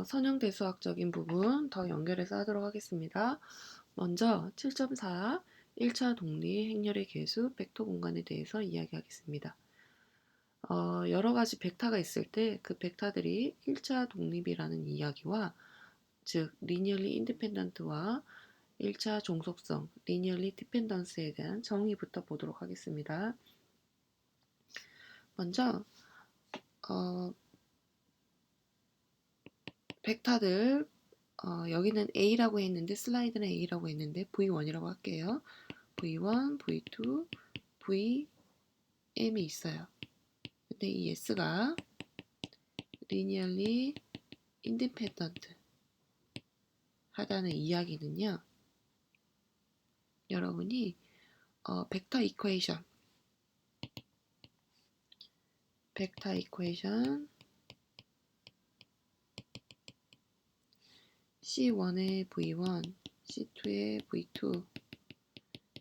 선형대수학적인 부분 더 연결해서 하도록 하겠습니다. 먼저 7.4 1차 독립 행렬의 개수 벡터 공간에 대해서 이야기하겠습니다. 여러 가지 벡터가 있을 때 그 벡터들이 1차 독립이라는 이야기와 즉 linearly independent와 1차 종속성 linearly dependence에 대한 정의부터 보도록 하겠습니다. 먼저 벡터들 여기는 A라고 했는데 슬라이드는 A라고 했는데 V1이라고 할게요. V1, V2, VM이 있어요. 근데 이 S가 linearly independent 하다는 이야기는요. 여러분이 벡터 이퀘이션 C1의 V1, C2의 V2,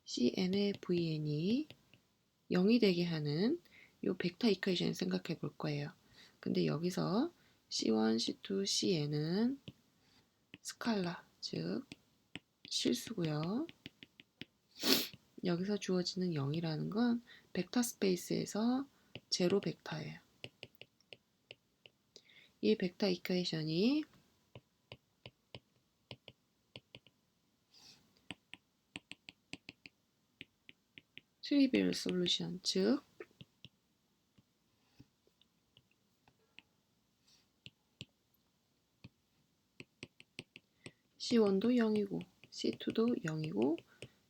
Cn의 Vn이 0이 되게 하는 이 벡터 이퀘이션 생각해 볼 거예요. 근데 여기서 C1, C2, Cn은 스칼라, 즉 실수고요. 여기서 주어지는 0이라는 건 벡터 스페이스에서 제로 벡터예요. 이 벡터 이퀘이션이 트리비얼 솔루션, 즉 C1도 0이고 C2도 0이고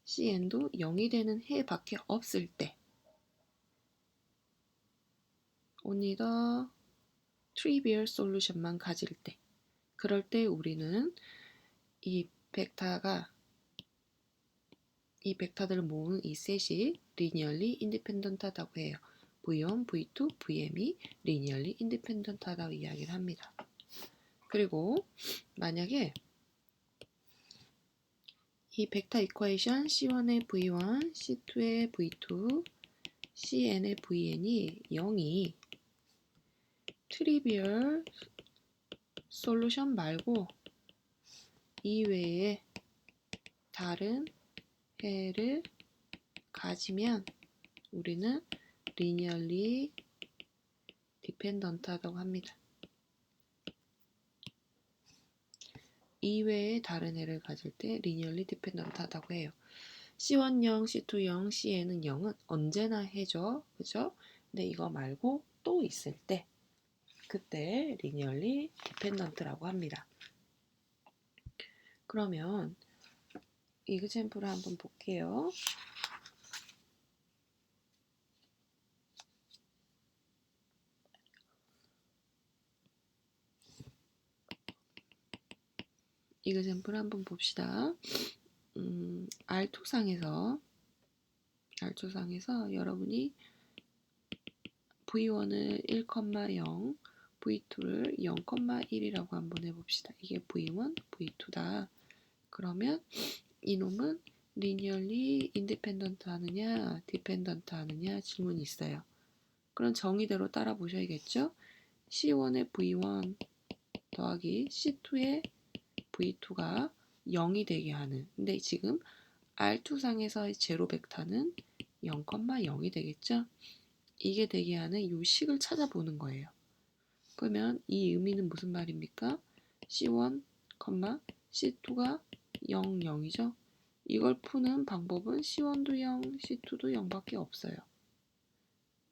Cn도 0이 되는 해밖에 없을 때 only the trivial solution만 가질 때 그럴 때 우리는 이 벡터들을 모은 이 셋이 linearly independent 하다고 해요. V1, V2, Vm이 linearly independent 하다고 이야기를 합니다. 그리고 만약에 이 벡터 이퀘이션 C1의 V1, C2의 V2, Cn의 Vn이 0이 트리비얼 솔루션 말고 이외에 다른 해를 가지면 우리는 linearly dependent 하다고 합니다. 이외에 다른 해를 가질 때 linearly dependent 하다고 해요. C1 0, C2 0, Cn은 0은 언제나 해죠. 그죠? 근데 이거 말고 또 있을 때 그때 linearly dependent라고 합니다. 그러면 이그젬플을 한번 볼게요. 이그젬플 한번 봅시다. R2상에서 여러분이 V1을 1,0, V2를 0,1이라고 한번 해봅시다. 이게 V1, V2다. 그러면 이놈은 linearly independent 하느냐, dependent 하느냐 질문이 있어요. 그럼 정의대로 따라 보셔야겠죠? C1의 V1 더하기 C2의 V2가 0이 되게 하는. 근데 지금 R2상에서의 제로 벡터는 0,0이 되겠죠? 이게 되게 하는 이 식을 찾아보는 거예요. 그러면 이 의미는 무슨 말입니까? C1, C2가 0, 0이죠? 이걸 푸는 방법은 C1도 0, C2도 0밖에 없어요.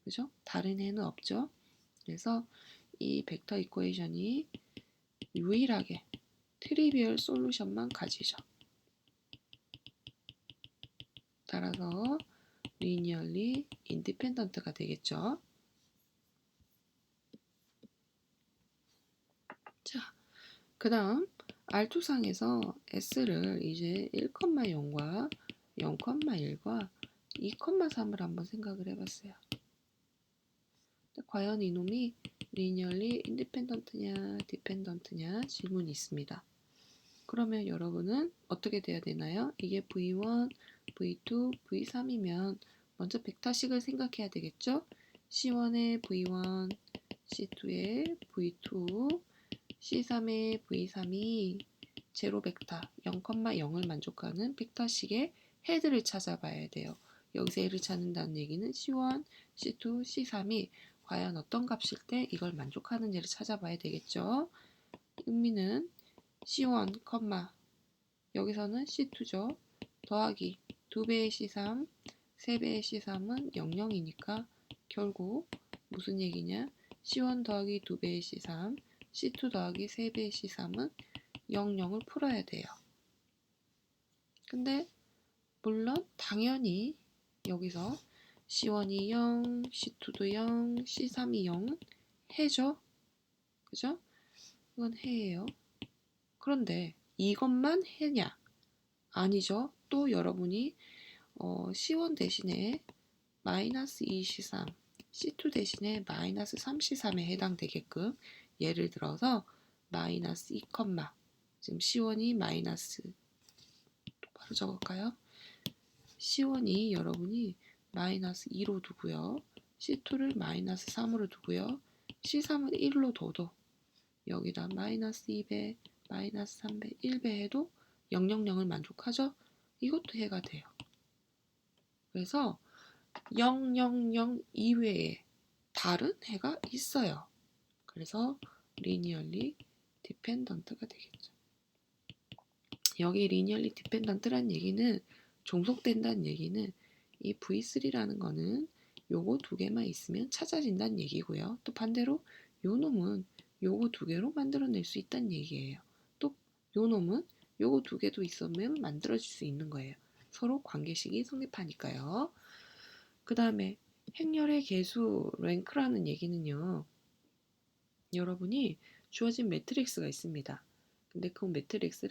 그죠? 다른 해는 없죠? 그래서 이 벡터 이퀘이션이 유일하게 트리비얼 솔루션만 가지죠. 따라서 linearly independent가 되겠죠. 자, 그 다음 R2상에서 S를 이제 1,0과 0,1과 2,3을 한번 생각을 해봤어요. 과연 이놈이 linearly independent냐 dependent냐 질문이 있습니다. 그러면 여러분은 어떻게 돼야 되나요? 이게 V1, V2, V3이면 먼저 벡터식을 생각해야 되겠죠? C1의 V1, C2의 V2, C3의 V3이 제로 벡터 0,0을 만족하는 벡터식의 헤드를 찾아봐야 돼요. 여기서 얘를 찾는다는 얘기는 C1, C2, C3이 과연 어떤 값일 때 이걸 만족하는 얘를 찾아봐야 되겠죠. 의미는 C1, 여기서는 C2죠. 더하기 2배의 C3, 3배의 C3은 00이니까 결국 무슨 얘기냐? C1 더하기 2배의 C3, C2 더하기 3배의 C3은 00을 풀어야 돼요. 근데 물론 당연히 여기서 C1이 0, C2도 0, C3이 0 해죠. 그죠? 이건 해예요. 그런데 이것만 해냐? 아니죠. 또 여러분이 C1 대신에 마이너스 2C3, C2 대신에 마이너스 3C3에 해당되게끔 예를 들어서 마이너스 2, 지금 C1이 마이너스 바로 적을까요? C1이 여러분이 마이너스 2로 두고요. C2를 마이너스 3으로 두고요. C3을 1로 둬도 여기다 마이너스 2배, 마이너스 3배, 1배 해도 000을 만족하죠? 이것도 해가 돼요. 그래서 000 이외에 다른 해가 있어요. 그래서 linearly dependent가 되겠죠. 여기 linearly dependent라는 얘기는 종속된다는 얘기는 이 V3라는 거는 요거 두 개만 있으면 찾아진다는 얘기고요. 또 반대로 요 놈은 요거 두 개로 만들어낼 수 있다는 얘기예요. 또 요 놈은 요거 두 개도 있으면 만들어질 수 있는 거예요. 서로 관계식이 성립하니까요. 그 다음에 행렬의 개수 랭크라는 얘기는요. 여러분이 주어진 매트릭스가 있습니다. 근데 그 매트릭스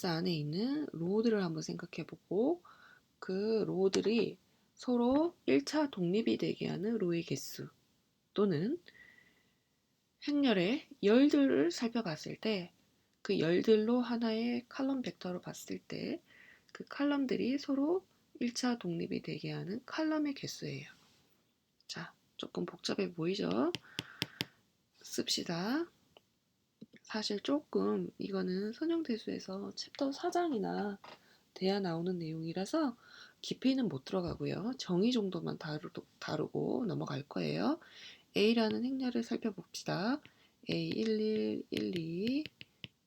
안에 있는 로드를 한번 생각해보고 그 로들이 서로 1차 독립이 되게 하는 로의 개수 또는 행렬의 열들을 살펴봤을 때 그 열들로 하나의 칼럼 벡터로 봤을 때 그 칼럼들이 서로 1차 독립이 되게 하는 칼럼의 개수예요. 자, 조금 복잡해 보이죠? 씁시다. 사실 조금 이거는 선형대수에서 챕터 4장이나 돼야 나오는 내용이라서 깊이는 못 들어가고요. 정의 정도만 다루고 넘어갈 거예요. A라는 행렬을 살펴봅시다. A11, 12,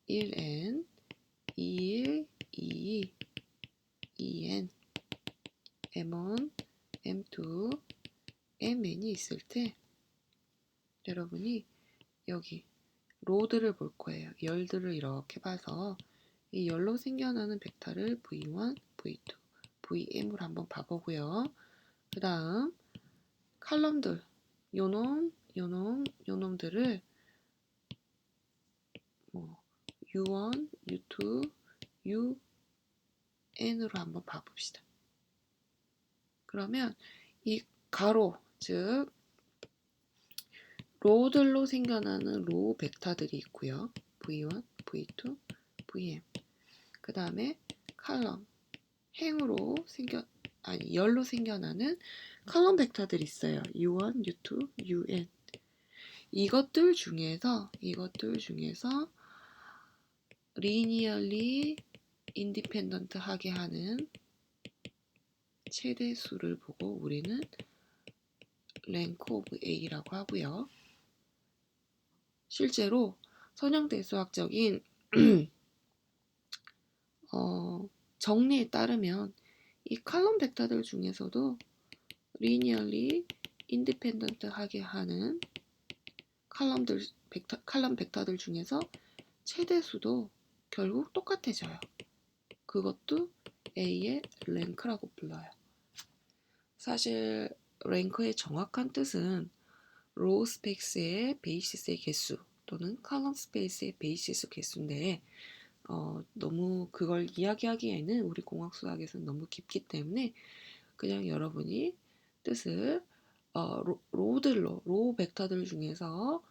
1n, 21, 22, 2n, m1, m2, mn이 있을 때 여러분이 여기 로드를 볼 거예요. 열들을 이렇게 봐서 이 열로 생겨나는 벡터를 v1, v2, vm으로 한번 봐보고요. 그 다음 칼럼들 요놈들을 U1, U2, UN으로 한번 봐봅시다. 그러면 이 가로, 즉 로들로 생겨나는 로 벡터들이 있고요. V1, V2, VM. 그 다음에 칼럼, 열로 생겨나는 칼럼 벡터들이 있어요. U1, U2, UN. 이것들 중에서 linearly independent 하게 하는 최대수를 보고 우리는 rank of A라고 하고요. 실제로 선형대수학적인 정리에 따르면 이 칼럼 벡터들 중에서도 linearly independent 하게 하는 칼럼 벡터들 중에서 최대수도 결국 똑같아져요. 그것도 A의 랭크라고 불러요. 사실 랭크의 정확한 뜻은 로우 스페이스의 베이시스의 개수 또는 칼럼 스페이스의 베이시스 개수인데 너무 그걸 이야기하기에는 우리 공학수학에서는 너무 깊기 때문에 그냥 여러분이 뜻을 로우 벡터들 중에서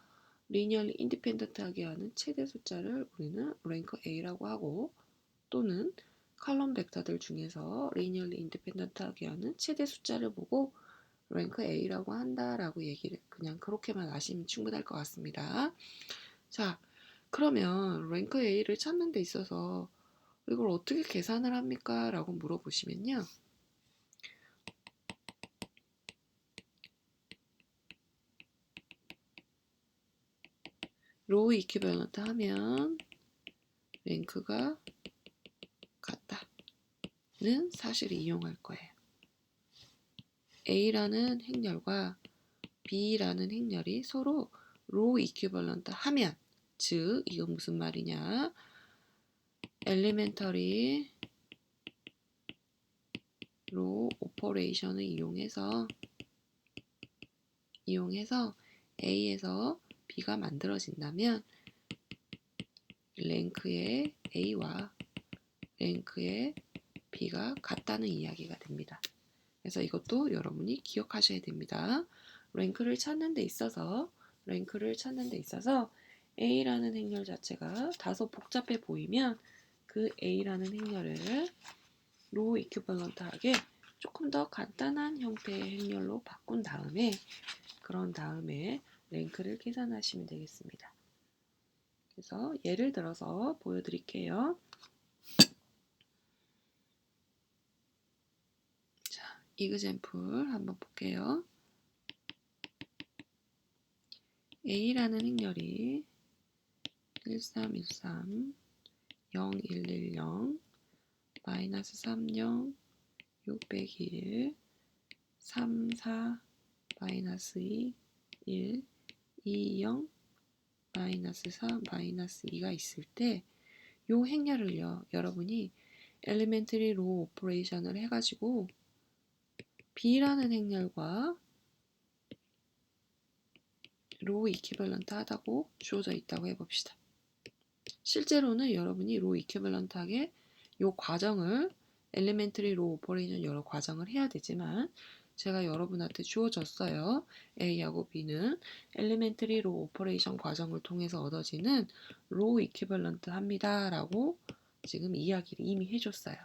리니얼리 인디펜던트하게 하는 최대 숫자를 우리는 랭크 A라고 하고 또는 컬럼 벡터들 중에서 리니얼리 인디펜던트하게 하는 최대 숫자를 보고 랭크 A라고 한다라고 얘기를 그냥 그렇게만 아시면 충분할 것 같습니다. 자, 그러면 랭크 A를 찾는 데 있어서 이걸 어떻게 계산을 합니까? 라고 물어보시면요. 로우 이퀴밸런트 하면 랭크가 같다는 사실을 이용할 거예요. A라는 행렬과 B라는 행렬이 서로 로우 이퀴밸런트 하면, 즉 이건 무슨 말이냐, 엘리멘터리 로우 오퍼레이션을 이용해서 A에서 B가 만들어진다면 랭크의 A와 랭크의 B가 같다는 이야기가 됩니다. 그래서 이것도 여러분이 기억하셔야 됩니다. 랭크를 찾는 데 있어서 A라는 행렬 자체가 다소 복잡해 보이면 그 A라는 행렬을 로우 이퀴밸런트하게 조금 더 간단한 형태의 행렬로 바꾼 다음에 랭크를 계산하시면 되겠습니다. 그래서 예를 들어서 보여드릴게요. 자, 이그젬플 한번 볼게요. A라는 행렬이 1313, 0110, 마이너스 30, 601, 34, 마이너스 2, 1, 20, 마이너스 4, 마이너스 2가 있을 때 요 행렬을요, 여러분이 엘리멘터리 로우 오퍼레이션을 해가지고 B라는 행렬과 로우 이퀴밸런트 하다고 주어져 있다고 해봅시다. 실제로는 여러분이 로우 이퀴밸런트하게 요 과정을 엘리멘터리 로우 오퍼레이션 여러 과정을 해야 되지만 제가 여러분한테 주어졌어요. A하고 B는 엘리멘터리 로우 오퍼레이션 과정을 통해서 얻어지는 로우 이퀴밸런트 합니다. 라고 지금 이야기를 이미 해줬어요.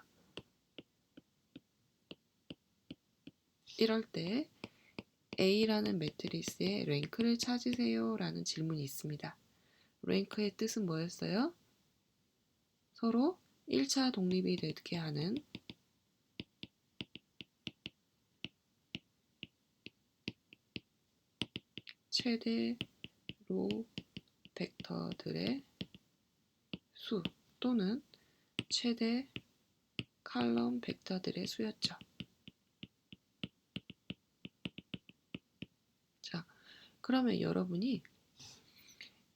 이럴 때 A라는 매트리스의 랭크를 찾으세요 라는 질문이 있습니다. 랭크의 뜻은 뭐였어요? 서로 1차 독립이 되게 하는 최대 로우 벡터들의 수 또는 최대 칼럼 벡터들의 수였죠. 자, 그러면 여러분이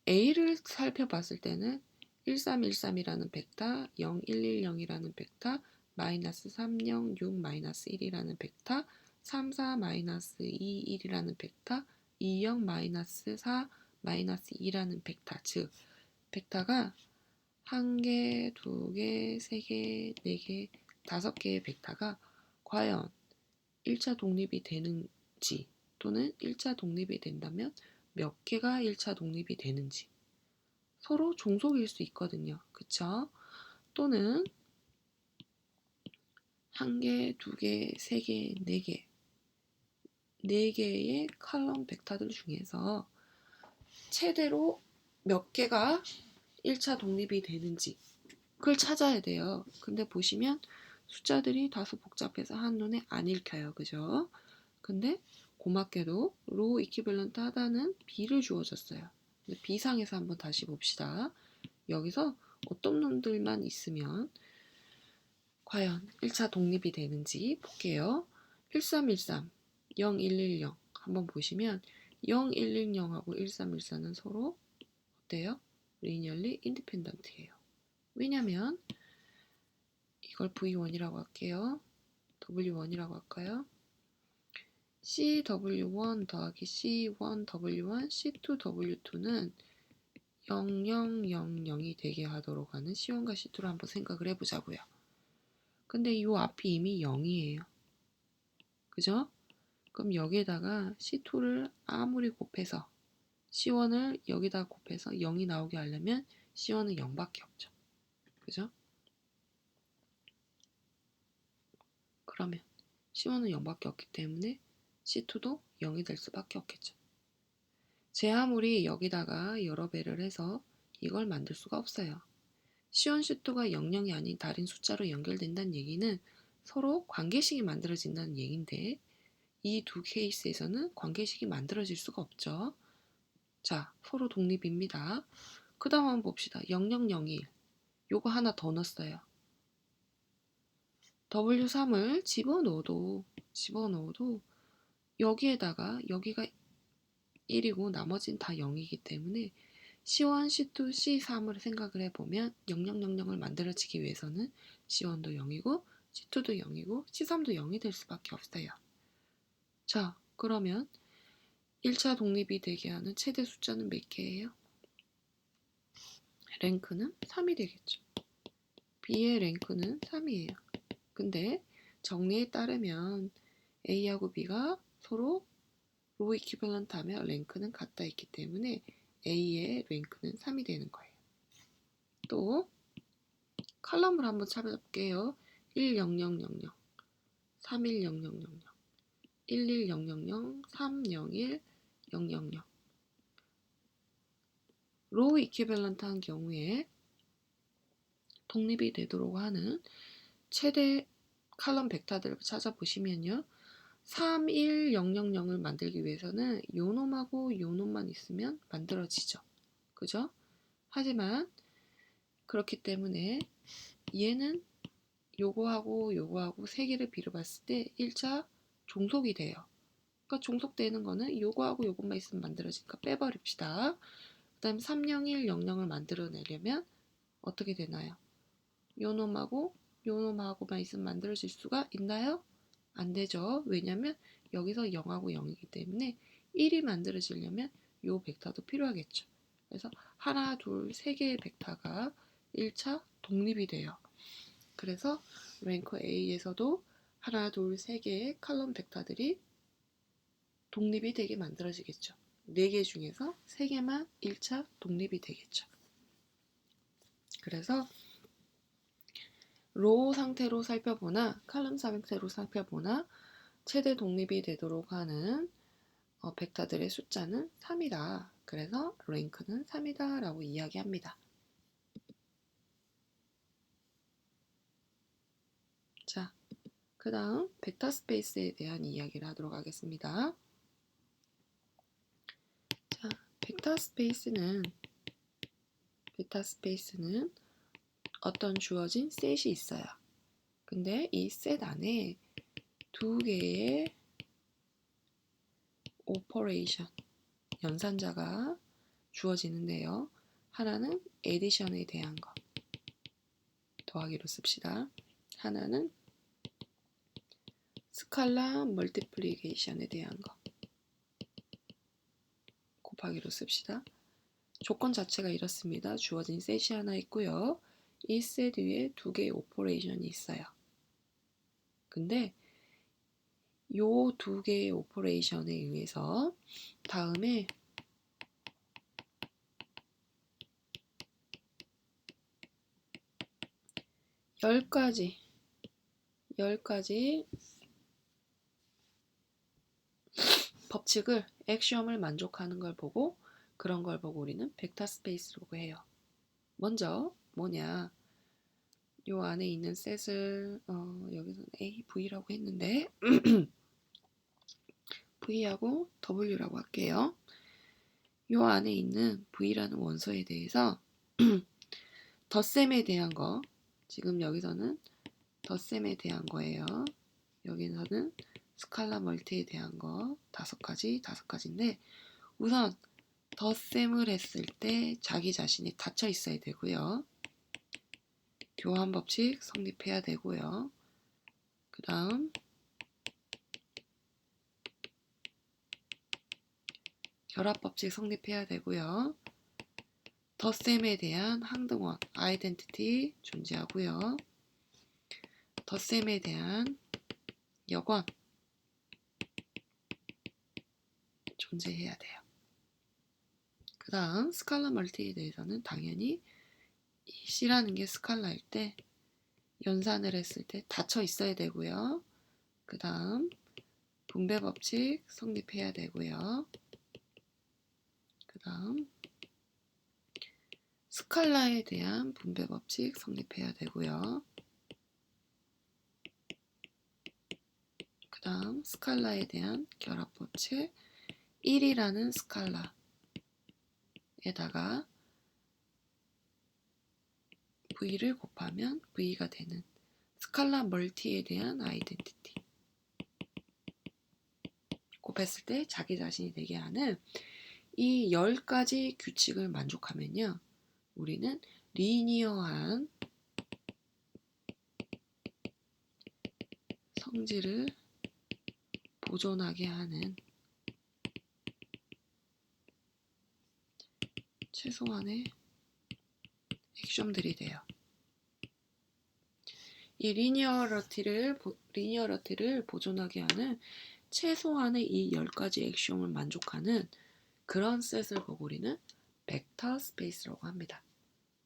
A를 살펴봤을 때는 1313이라는 벡터, 0110이라는 벡터, 마이너스 30, 6, 마이너스 1이라는 벡터, 34, 마이너스 2, 1이라는 벡터, 20, 마이너스 4, 마이너스 2라는 벡터, 즉 벡터가 1개, 2개, 3개, 4개, 5개의 벡터가 과연 1차 독립이 되는지 또는 1차 독립이 된다면 몇 개가 1차 독립이 되는지 서로 종속일 수 있거든요. 그쵸? 또는 1개, 2개, 3개, 4개 4개의 칼럼 벡터들 중에서 최대로 몇 개가 1차 독립이 되는지 그걸 찾아야 돼요. 근데 보시면 숫자들이 다소 복잡해서 한눈에 안 읽혀요. 그죠? 근데 고맙게도 로우 이퀴밸런트 하다는 B를 주어졌어요. B상에서 한번 다시 봅시다. 여기서 어떤 놈들만 있으면 과연 1차 독립이 되는지 볼게요. 1313, 0110 한번 보시면 0110하고 1314는 서로 어때요? 리니얼리 인디펜던트예요. 왜냐면 이걸 V1이라고 할게요. W1이라고 할까요? CW1 더하기 C1W1, C2W2는 0000이 되게 하도록 하는 C1과 C2를 한번 생각을 해보자고요. 근데 이 앞이 이미 0이에요. 그죠? 그럼 여기에다가 C2를 아무리 곱해서 C1을 여기다 곱해서 0이 나오게 하려면 C1은 0밖에 없죠. 그죠? 그러면 C1은 0밖에 없기 때문에 C2도 0이 될 수밖에 없겠죠. 제 아무리 여기다가 여러 배를 해서 이걸 만들 수가 없어요. C1, C2가 00이 아닌 다른 숫자로 연결된다는 얘기는 서로 관계식이 만들어진다는 얘기인데 이 두 케이스에서는 관계식이 만들어질 수가 없죠. 자, 서로 독립입니다. 그 다음 한번 봅시다. 0001 요거 하나 더 넣었어요. W3을 집어넣어도 여기에다가 여기가 1이고 나머지는 다 0이기 때문에 C1, C2, C3을 생각을 해보면 0000을 만들어지기 위해서는 C1도 0이고 C2도 0이고 C3도 0이 될 수밖에 없어요. 자, 그러면 1차 독립이 되게 하는 최대 숫자는 몇 개예요? 랭크는 3이 되겠죠. B의 랭크는 3이에요. 근데 정리에 따르면 A하고 B가 서로 로 이퀴벌런트 하면 랭크는 같다 있기 때문에 A의 랭크는 3이 되는 거예요. 또 칼럼을 한번 찾아볼게요. 10000, 31000, 11000, 301, 000 로우 이퀴벌런트 한 경우에 독립이 되도록 하는 최대 칼럼 벡터들을 찾아보시면요. 31000을 만들기 위해서는 요 놈하고 요 놈만 있으면 만들어지죠. 그죠? 하지만 그렇기 때문에 얘는 요거하고 세 개를 비교봤을 때 1차 종속이 돼요. 그러니까 종속되는 거는 요거하고 요것만 있으면 만들어지니까 빼버립시다. 그 다음 30100을 만들어내려면 어떻게 되나요? 요 놈하고 요 놈하고만 있으면 만들어질 수가 있나요? 안 되죠. 왜냐면 여기서 0하고 0이기 때문에 1이 만들어지려면 요 벡터도 필요하겠죠. 그래서 하나, 둘, 세 개의 벡터가 1차 독립이 돼요. 그래서 랭커 A에서도 하나, 둘, 세 개의 칼럼 벡터들이 독립이 되게 만들어지겠죠. 4개 중에서 3개만 1차 독립이 되겠죠. 그래서 로우 상태로 살펴보나 칼럼 상태로 살펴보나 최대 독립이 되도록 하는 벡터들의 숫자는 3이다. 그래서 랭크는 3이다 라고 이야기합니다. 자, 그 다음 벡터 스페이스에 대한 이야기를 하도록 하겠습니다. 자, 벡터 스페이스는 어떤 주어진 셋이 있어요. 근데 이 셋 안에 두 개의 오퍼레이션, 연산자가 주어지는데요. 하나는 에디션에 대한 거, 더하기로 씁시다. 하나는 스칼라 멀티플리케이션에 대한 거, 곱하기로 씁시다. 조건 자체가 이렇습니다. 주어진 셋이 하나 있고요. 이 셋 위에 두 개의 오퍼레이션이 있어요. 근데 요 두 개의 오퍼레이션에 의해서 다음에 열 가지 법칙을 액시엄을 만족하는 걸 보고 그런 걸 보고 우리는 벡터 스페이스라고 해요. 먼저 뭐냐? 요 안에 있는 셋을 여기서는 A, V라고 했는데 V하고 W라고 할게요. 요 안에 있는 V라는 원소에 대해서 덧셈에 대한 거 지금 여기서는 덧셈에 대한 거예요. 여기서는 스칼라 멀티에 대한 거 5가지인데 우선 덧셈을 했을 때 자기 자신이 닫혀 있어야 되고요. 교환 법칙 성립해야 되고요. 그 다음 결합 법칙 성립해야 되고요. 덧셈에 대한 항등원 아이덴티티 존재하고요. 덧셈에 대한 여건 존재해야 돼요. 그 다음 스칼라 멀티에 대해서는 당연히 이 C라는 게 스칼라일 때 연산을 했을 때 닫혀 있어야 되고요. 그 다음 분배 법칙 성립해야 되고요. 그 다음 스칼라에 대한 분배 법칙 성립해야 되고요. 그 다음 스칼라에 대한 결합 법칙 1이라는 스칼라에다가 V를 곱하면 V가 되는 스칼라 멀티에 대한 아이덴티티 곱했을 때 자기 자신이 되게 하는 이 10가지 규칙을 만족하면요. 우리는 리니어한 성질을 보존하게 하는 최소한의 액션들이 돼요. 이 리니어러티를 보존하게 하는 최소한의 이 10가지 액션을 만족하는 그런 셋을 보고 우리는 벡터 스페이스라고 합니다.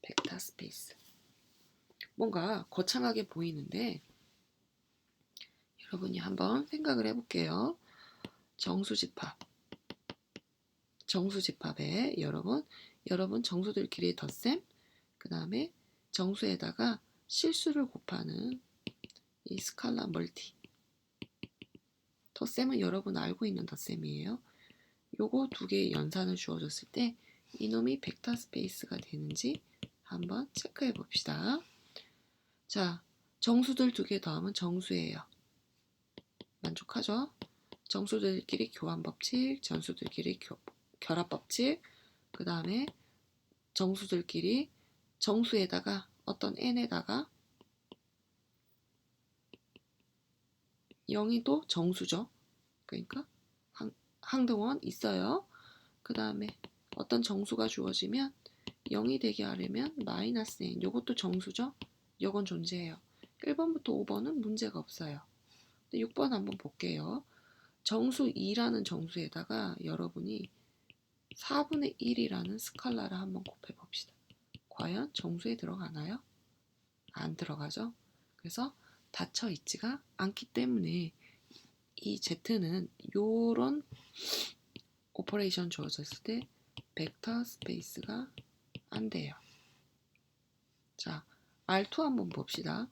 벡터 스페이스. 뭔가 거창하게 보이는데 여러분이 한번 생각을 해볼게요. 정수집합에 여러분 정수들끼리 덧셈, 그 다음에 정수에다가 실수를 곱하는 이 스칼라 멀티. 덧셈은 여러분 알고 있는 덧셈이에요. 요거 두 개의 연산을 주어줬을 때 이놈이 벡터 스페이스가 되는지 한번 체크해 봅시다. 자, 정수들 두 개 더하면 정수예요. 만족하죠? 정수들끼리 교환 법칙, 전수들끼리 결합 법칙, 그 다음에 정수들끼리 정수에다가 어떤 n에다가 0이 또 정수죠. 그러니까 항등원 있어요. 그 다음에 어떤 정수가 주어지면 0이 되게 하려면 마이너스 n, 요것도 정수죠. 요건 존재해요. 1번부터 5번은 문제가 없어요. 6번 한번 볼게요. 정수 2라는 정수에다가 여러분이 4분의 1이라는 스칼라를 한번 곱해 봅시다. 과연 정수에 들어가나요? 안 들어가죠. 그래서 닫혀 있지가 않기 때문에 이 Z는 요런 오퍼레이션 주어졌을 때 벡터 스페이스가 안 돼요. 자, R2 한번 봅시다.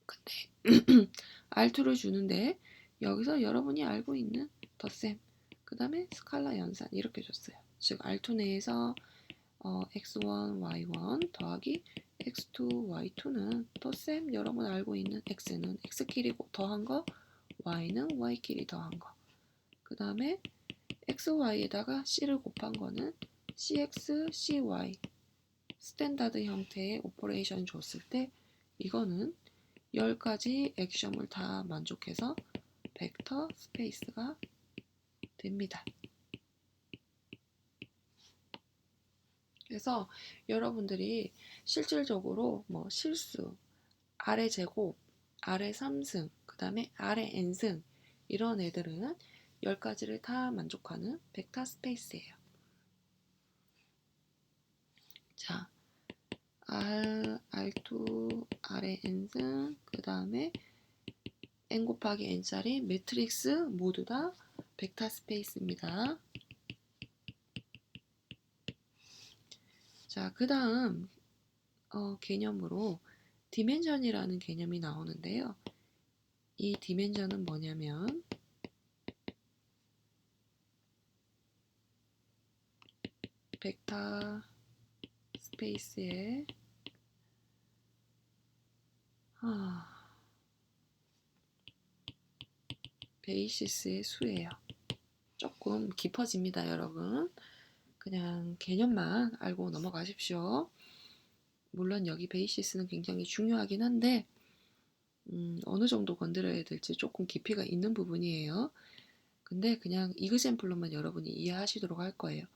근데 R2를 주는데 여기서 여러분이 알고 있는 덧셈, 그 다음에 스칼라 연산 이렇게 줬어요. 즉 R2 내에서 x1, y1 더하기 x2, y2는 덧셈 여러분 알고 있는 x는 x끼리 더한 거, y는 y끼리 더한 거. 그 다음에 xy에다가 c를 곱한 거는 cx, cy 스탠다드 형태의 오퍼레이션 줬을 때 이거는 10가지 액션을 다 만족해서 벡터 스페이스가 됩니다. 그래서 여러분들이 실질적으로 뭐 실수, 아래 제곱, 아래 3승, 그 다음에 아래 n승 이런 애들은 10가지를 다 만족하는 벡터 스페이스예요. 자, R2, 아래 n승, 그 다음에 n 곱하기 n짜리 매트릭스 모두 다 벡터 스페이스입니다. 자, 그 다음 개념으로 디멘전이라는 개념이 나오는데요. 이 디멘전은 뭐냐면 벡터 스페이스의 베이시스의 수예요. 조금 깊어집니다, 여러분. 그냥 개념만 알고 넘어가십시오. 물론 여기 베이시스는 굉장히 중요하긴 한데 어느 정도 건드려야 될지 조금 깊이가 있는 부분이에요. 근데 그냥 이그젠플로만 여러분이 이해하시도록 할 거예요.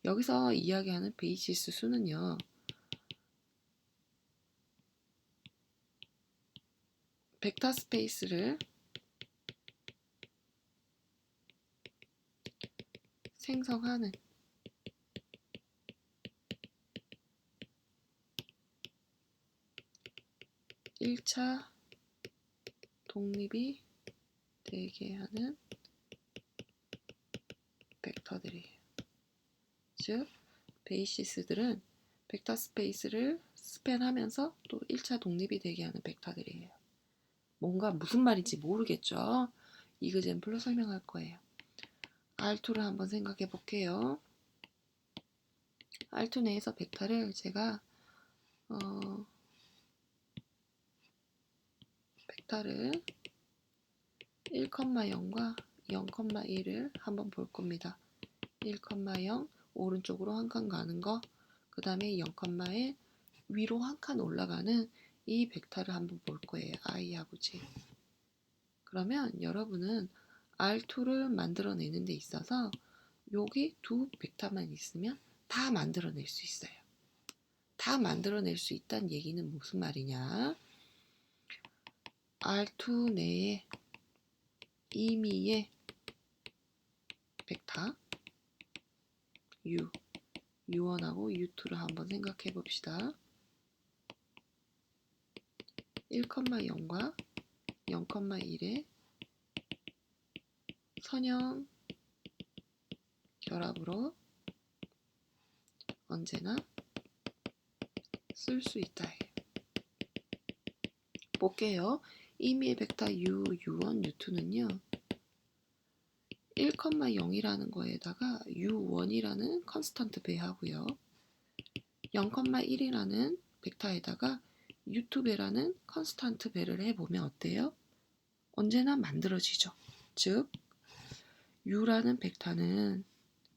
여기서 이야기하는 베이시스 수는요. 벡터 스페이스를 생성하는 1차 독립이 되게 하는 벡터들이에요. 즉 베이시스들은 벡터 스페이스를 스팬하면서 또 1차 독립이 되게 하는 벡터들이에요. 뭔가 무슨 말인지 모르겠죠? 이그젠플로 설명할 거예요. R2를 한번 생각해 볼게요. R2 내에서 벡터를 제가 벡터를 1,0과 0,1을 한번 볼 겁니다. 1,0 오른쪽으로 한 칸 가는 거, 그 다음에 0,1 위로 한 칸 올라가는 이 벡터를 한번 볼 거예요. i하고 j. 그러면 여러분은 R2를 만들어내는 데 있어서 여기 두 벡터만 있으면 다 만들어낼 수 있어요. 다 만들어낼 수 있다는 얘기는 무슨 말이냐? R2 내에 임의의 벡터 U, U1하고 U2를 한번 생각해 봅시다. 1,0과 0,1의 선형 결합으로 언제나 쓸 수 있다. 볼게요. 임의의 벡터 U, U1, U2는요. 1,0이라는 거에다가 U1이라는 컨스턴트 배하고요. 0,1이라는 벡터에다가 U2 배라는 컨스턴트 배를 해보면 어때요? 언제나 만들어지죠. 즉 U라는 벡터는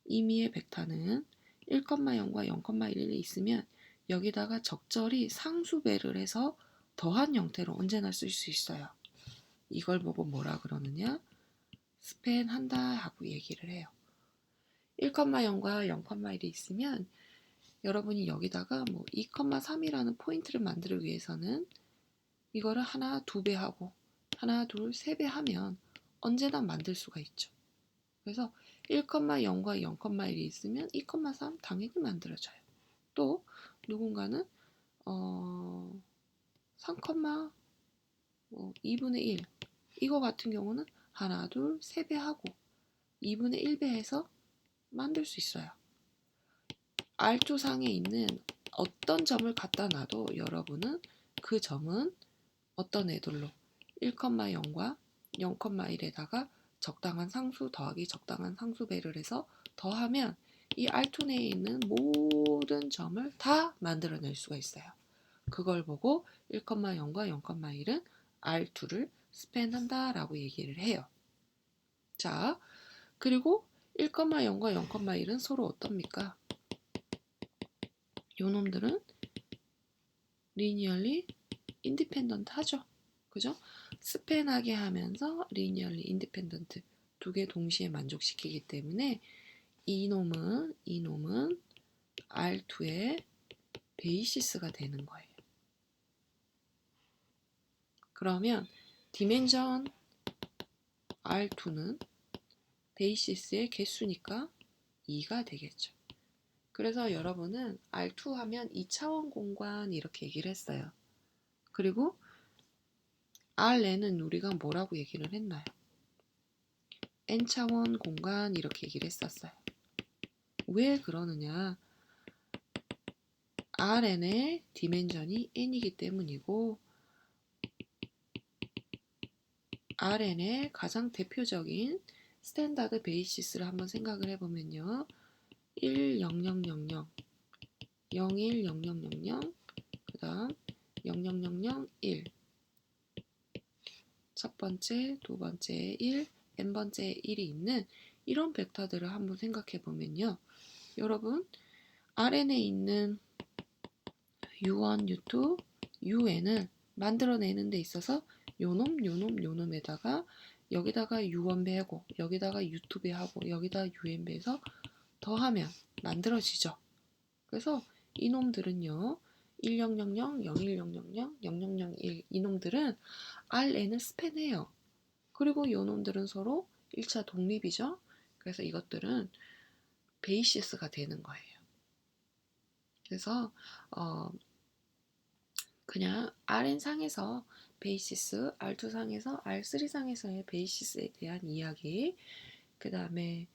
임의의 벡터는 1,0과 0,1이 있으면 여기다가 적절히 상수배를 해서 더한 형태로 언제나 쓸 수 있어요. 이걸 보고 뭐라 그러느냐? 스팬한다 하고 얘기를 해요. 1,0과 0,1이 있으면 여러분이 여기다가 뭐 2,3이라는 포인트를 만들기 위해서는 이거를 하나, 두 배 하고 하나, 둘, 세 배 하면 언제나 만들 수가 있죠. 그래서 1,0과 0,1이 있으면 2,3 당연히 만들어져요. 또 누군가는 3,2분의 1 이거 같은 경우는 하나, 둘, 세 배 하고 2분의 1배 해서 만들 수 있어요. R2상에 있는 어떤 점을 갖다 놔도 여러분은 그 점은 어떤 애들로 1,0과 0,1에다가 적당한 상수 더하기 적당한 상수배를 해서 더하면 이 R2 내에 있는 모든 점을 다 만들어낼 수가 있어요. 그걸 보고 1,0과 0,1은 R2를 스팬한다 라고 얘기를 해요. 자, 그리고 1,0과 0,1은 서로 어떻습니까? 요놈들은 리니얼리 인디펜던트 하죠. 그죠? 스팬하게 하면서 리니얼리 인디펜던트 두 개 동시에 만족시키기 때문에 이놈은 R2의 베이시스가 되는 거예요. 그러면 디멘전 R2는 베이시스의 개수니까 2가 되겠죠. 그래서 여러분은 R2 하면 2차원 공간 이렇게 얘기를 했어요. 그리고 Rn은 우리가 뭐라고 얘기를 했나요? n차원 공간 이렇게 얘기를 했었어요. 왜 그러느냐? Rn의 디멘전이 n이기 때문이고 Rn의 가장 대표적인 스탠다드 베이시스를 한번 생각을 해보면요. 1, 0, 0, 0, 0, 0, 1, 0, 0, 0, 0, 그 다음 0, 0, 0, 0, 1 첫 번째, 두 번째 1, n번째 1이 있는 이런 벡터들을 한번 생각해 보면요. 여러분 Rn에 있는 U1, U2, UN을 만들어내는 데 있어서 요놈에다가 여기다가 U1 배하고 여기다가 U2 배하고 여기다 UN 배해서 더하면 만들어지죠. 그래서 이놈들은요. 1000, 01000, 0001 이놈들은 Rn을 스팬해요. 그리고 요놈들은 서로 1차 독립이죠. 그래서 이것들은 베이시스가 되는 거예요. 그래서 그냥 Rn상에서 베이시스, R2상에서 R3상에서의 베이시스에 대한 이야기, 그 다음에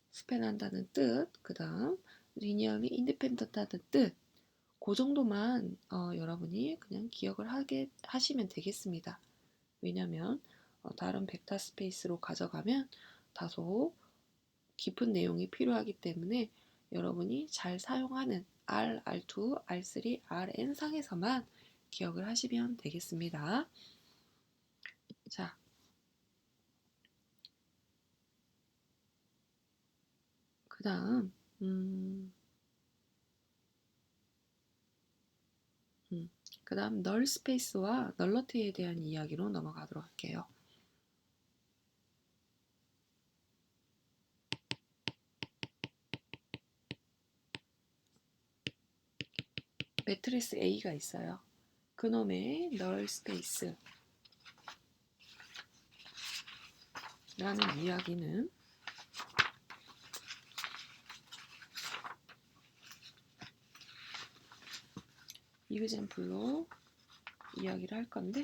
스팬한다는 뜻, 그 다음 리니엄이 인디펜던트하는 뜻, 그 정도만 여러분이 그냥 기억을 하시면 되겠습니다. 왜냐면 다른 벡터 스페이스로 가져가면 다소 깊은 내용이 필요하기 때문에 여러분이 잘 사용하는 R, R2, R3, Rn상에서만 기억을 하시면 되겠습니다. 자, 그 다음 그 다음 널 스페이스와 널러티에 대한 이야기로 넘어가도록 할게요. 매트리스 A가 있어요. 그놈의 널 스페이스 라는 이야기는 이그젠플로 이야기를 할 건데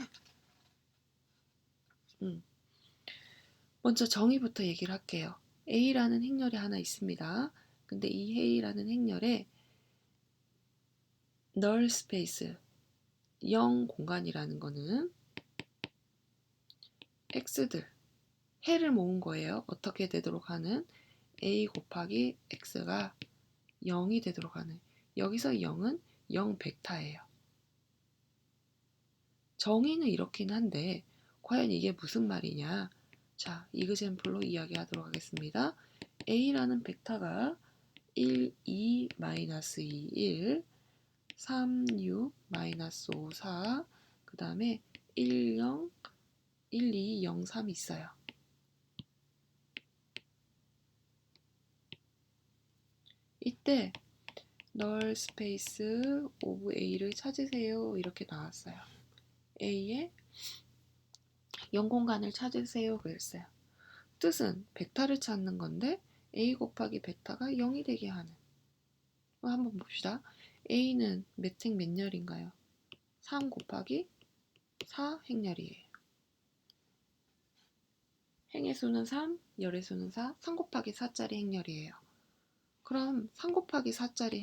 먼저 정의부터 얘기를 할게요. A라는 행렬이 하나 있습니다. 근데 이 A라는 행렬에 널 스페이스 0 공간이라는 거는 X들 해를 모은 거예요. 어떻게 되도록 하는 A 곱하기 X가 0이 되도록 하는, 여기서 0은 0 벡터예요. 정의는 이렇긴 한데 과연 이게 무슨 말이냐. 자, 이그젠플로 이야기하도록 하겠습니다. A라는 벡터가 1, 2, 마이너스 2, 1, 3, 6, 마이너스 5, 4, 그 다음에 1, 0, 1, 2, 0, 3 있어요. 이때 널 스페이스 오브 A를 찾으세요 이렇게 나왔어요. A의 0공간을 찾으세요 그랬어요. 뜻은 벡터를 찾는 건데 A 곱하기 벡터가 0이 되게 하는. 한번 봅시다. A는 몇 행 몇 열인가요? 3 곱하기 4 행렬이에요. 행의 수는 3, 열의 수는 4, 3 곱하기 4짜리 행렬이에요. 그럼 3 곱하기 4짜리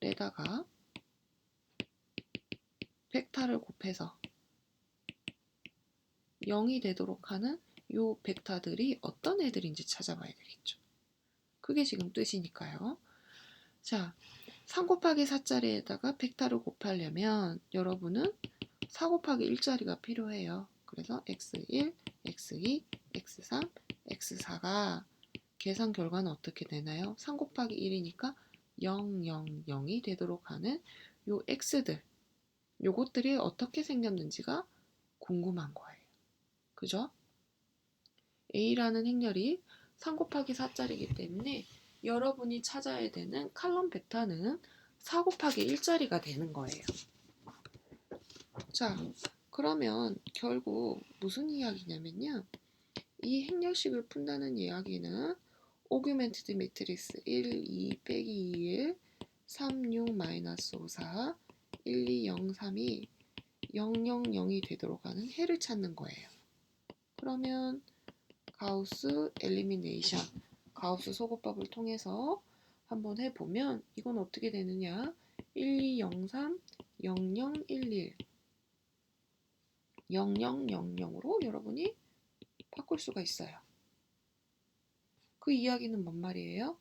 행렬에다가 벡터를 곱해서 0이 되도록 하는 요 벡터들이 어떤 애들인지 찾아봐야 되겠죠. 그게 지금 뜻이니까요. 자, 3 곱하기 4짜리에다가 벡터를 곱하려면 여러분은 4 곱하기 1짜리가 필요해요. 그래서 x1, x2, x3, x4가 계산 결과는 어떻게 되나요? 3 곱하기 1이니까 0, 0, 0이 되도록 하는 요 x들, 요것들이 어떻게 생겼는지가 궁금한 거예요. 그죠? A라는 행렬이 3 곱하기 4짜리이기 때문에 여러분이 찾아야 되는 칼럼 벡터는 4 곱하기 1짜리가 되는 거예요. 자, 그러면 결국 무슨 이야기냐면요. 이 행렬식을 푼다는 이야기는 오규멘티드 매트리스 1, 2 빼기 1, 3, 6, 마이너스 5, 4, 1, 2, 0, 3이 0, 0, 0이 되도록 하는 해를 찾는 거예요. 그러면 가우스 엘리미네이션, 가우스 소거법을 통해서 한번 해보면 이건 어떻게 되느냐. 1, 2, 0, 3, 0, 0, 1, 1, 0, 0, 0, 0으로 여러분이 바꿀 수가 있어요. 그 이야기는 뭔 말이에요?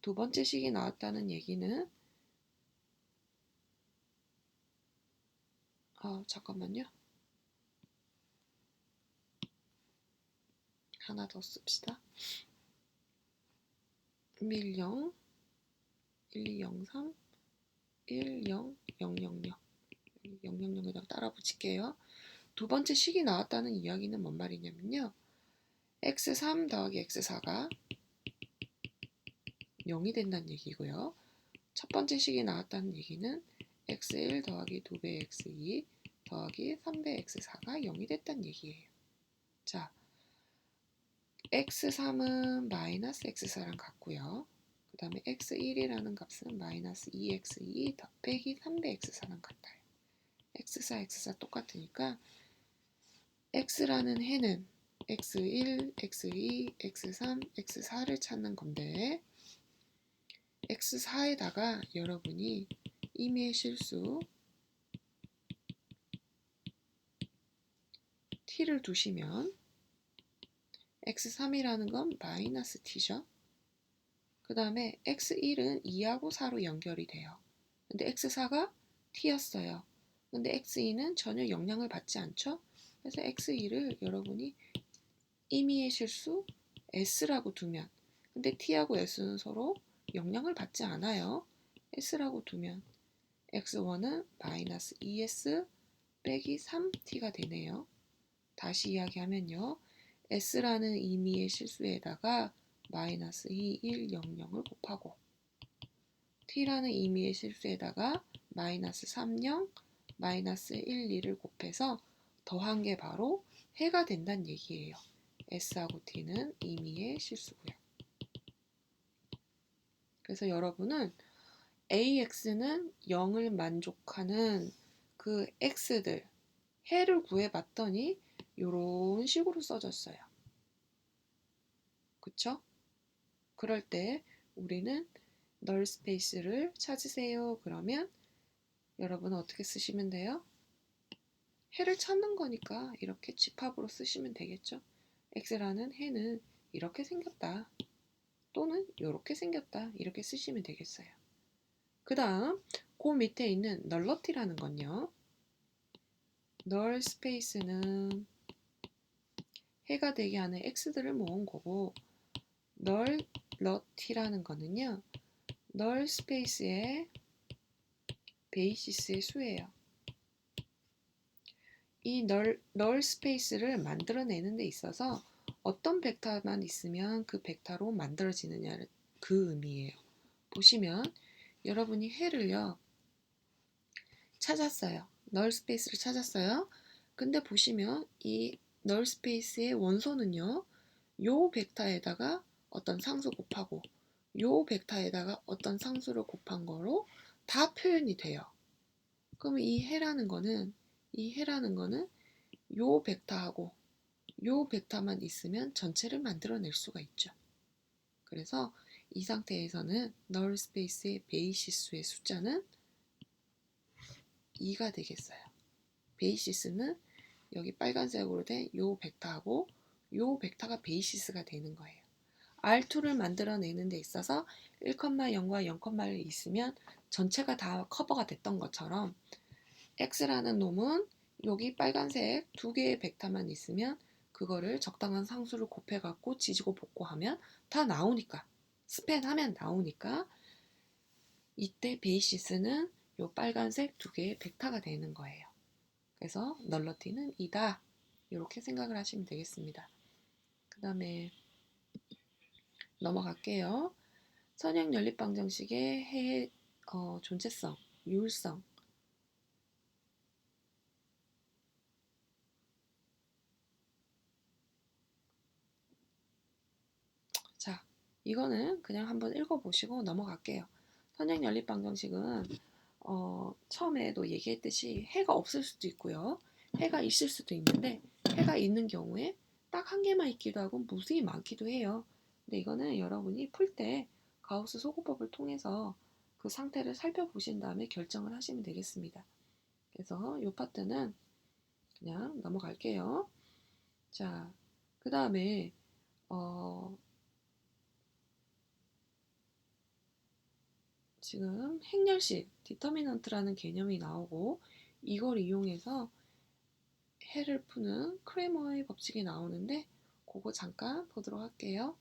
두 번째 식이 나왔다는 얘기는 잠깐만요. 하나 더 씁시다. 1, 0, 1, 2, 0, 3, 1, 0, 0, 0, 0, 0, 0, 0에다가 따라 붙일게요. 두 번째 식이 나왔다는 이야기는 뭔 말이냐면요. x3 더하기 x4가 0이 된다는 얘기고요. 첫 번째 식이 나왔다는 얘기는 x1 더하기 2배 x2 더하기 3배 x4가 0이 됐다는 얘기예요. 자, x3은 마이너스 x4랑 같고요. 그 다음에 x1이라는 값은 마이너스 2x2 빼기 3배 x4랑 같아요. x4, x4 똑같으니까 x라는 해는 x1, x2, x3, x4를 찾는 건데 x4에다가 여러분이 임의의 실수 t를 두시면 x3이라는 건 마이너스 t죠. 그 다음에 x1은 2하고 4로 연결이 돼요. 근데 x4가 t였어요. 근데 x2는 전혀 영향을 받지 않죠. 그래서 x2를 여러분이 임의의 실수 s라고 두면, 근데 t하고 s는 서로 영향을 받지 않아요. s라고 두면 x1은 마이너스 2s 빼기 3t가 되네요. 다시 이야기하면요. s라는 임의의 실수에다가 마이너스 2, 1, 0, 0을 곱하고 t라는 임의의 실수에다가 마이너스 3, 0, 마이너스 1, 2를 곱해서 더한 게 바로 해가 된다는 얘기예요. s하고 t는 임의의 실수고요. 그래서 여러분은 AX는 0을 만족하는 그 X들, 해를 구해봤더니 이런 식으로 써졌어요. 그쵸? 그럴 때 우리는 널 스페이스를 찾으세요. 그러면 여러분은 어떻게 쓰시면 돼요? 해를 찾는 거니까 이렇게 집합으로 쓰시면 되겠죠. X라는 해는 이렇게 생겼다. 또는 이렇게 생겼다. 이렇게 쓰시면 되겠어요. 그 다음 그 밑에 있는 널러티라는 건요. 널 스페이스는 해가 되게 하는 x들을 모은 거고 널러티라는 거는요. 널 스페이스의 베이시스의 수예요. 이 널 스페이스를 만들어내는 데 있어서 어떤 벡터만 있으면 그 벡터로 만들어지느냐 그 의미예요. 보시면 여러분이 해를요. 찾았어요. 널 스페이스를 찾았어요. 근데 보시면 이 널 스페이스의 원소는요. 요 벡터에다가 어떤 상수 곱하고 요 벡터에다가 어떤 상수를 곱한 거로 다 표현이 돼요. 그럼 이 해라는 거는 요 벡터하고 요 벡터만 있으면 전체를 만들어낼 수가 있죠. 그래서 이 상태에서는 널 스페이스의 베이시스의 숫자는 2가 되겠어요. 베이시스는 여기 빨간색으로 된 요 벡터하고 요 벡터가 베이시스가 되는 거예요. R2를 만들어내는 데 있어서 1,0과 0,1이 있으면 전체가 다 커버가 됐던 것처럼 X라는 놈은 여기 빨간색 두 개의 벡터만 있으면 그거를 적당한 상수를 곱해갖고 지지고 볶고하면 다 나오니까 스팬하면 나오니까 이때 베이시스는 요 빨간색 두 개의 벡터가 되는 거예요. 그래서 널러티는 2다. 이렇게 생각을 하시면 되겠습니다. 그 다음에 넘어갈게요. 선형 연립방정식의 해의 존재성, 유일성. 자, 이거는 그냥 한번 읽어보시고 넘어갈게요. 선형 연립방정식은 처음에도 얘기했듯이 해가 없을 수도 있고요. 해가 있을 수도 있는데 해가 있는 경우에 딱 한 개만 있기도 하고 무수히 많기도 해요. 근데 이거는 여러분이 풀 때 가우스 소구법을 통해서 그 상태를 살펴보신 다음에 결정을 하시면 되겠습니다. 그래서 이 파트는 그냥 넘어갈게요. 자, 그 다음에 지금 행렬식 디터미넌트라는 개념이 나오고 이걸 이용해서 해를 푸는 크레머의 법칙이 나오는데 그거 잠깐 보도록 할게요.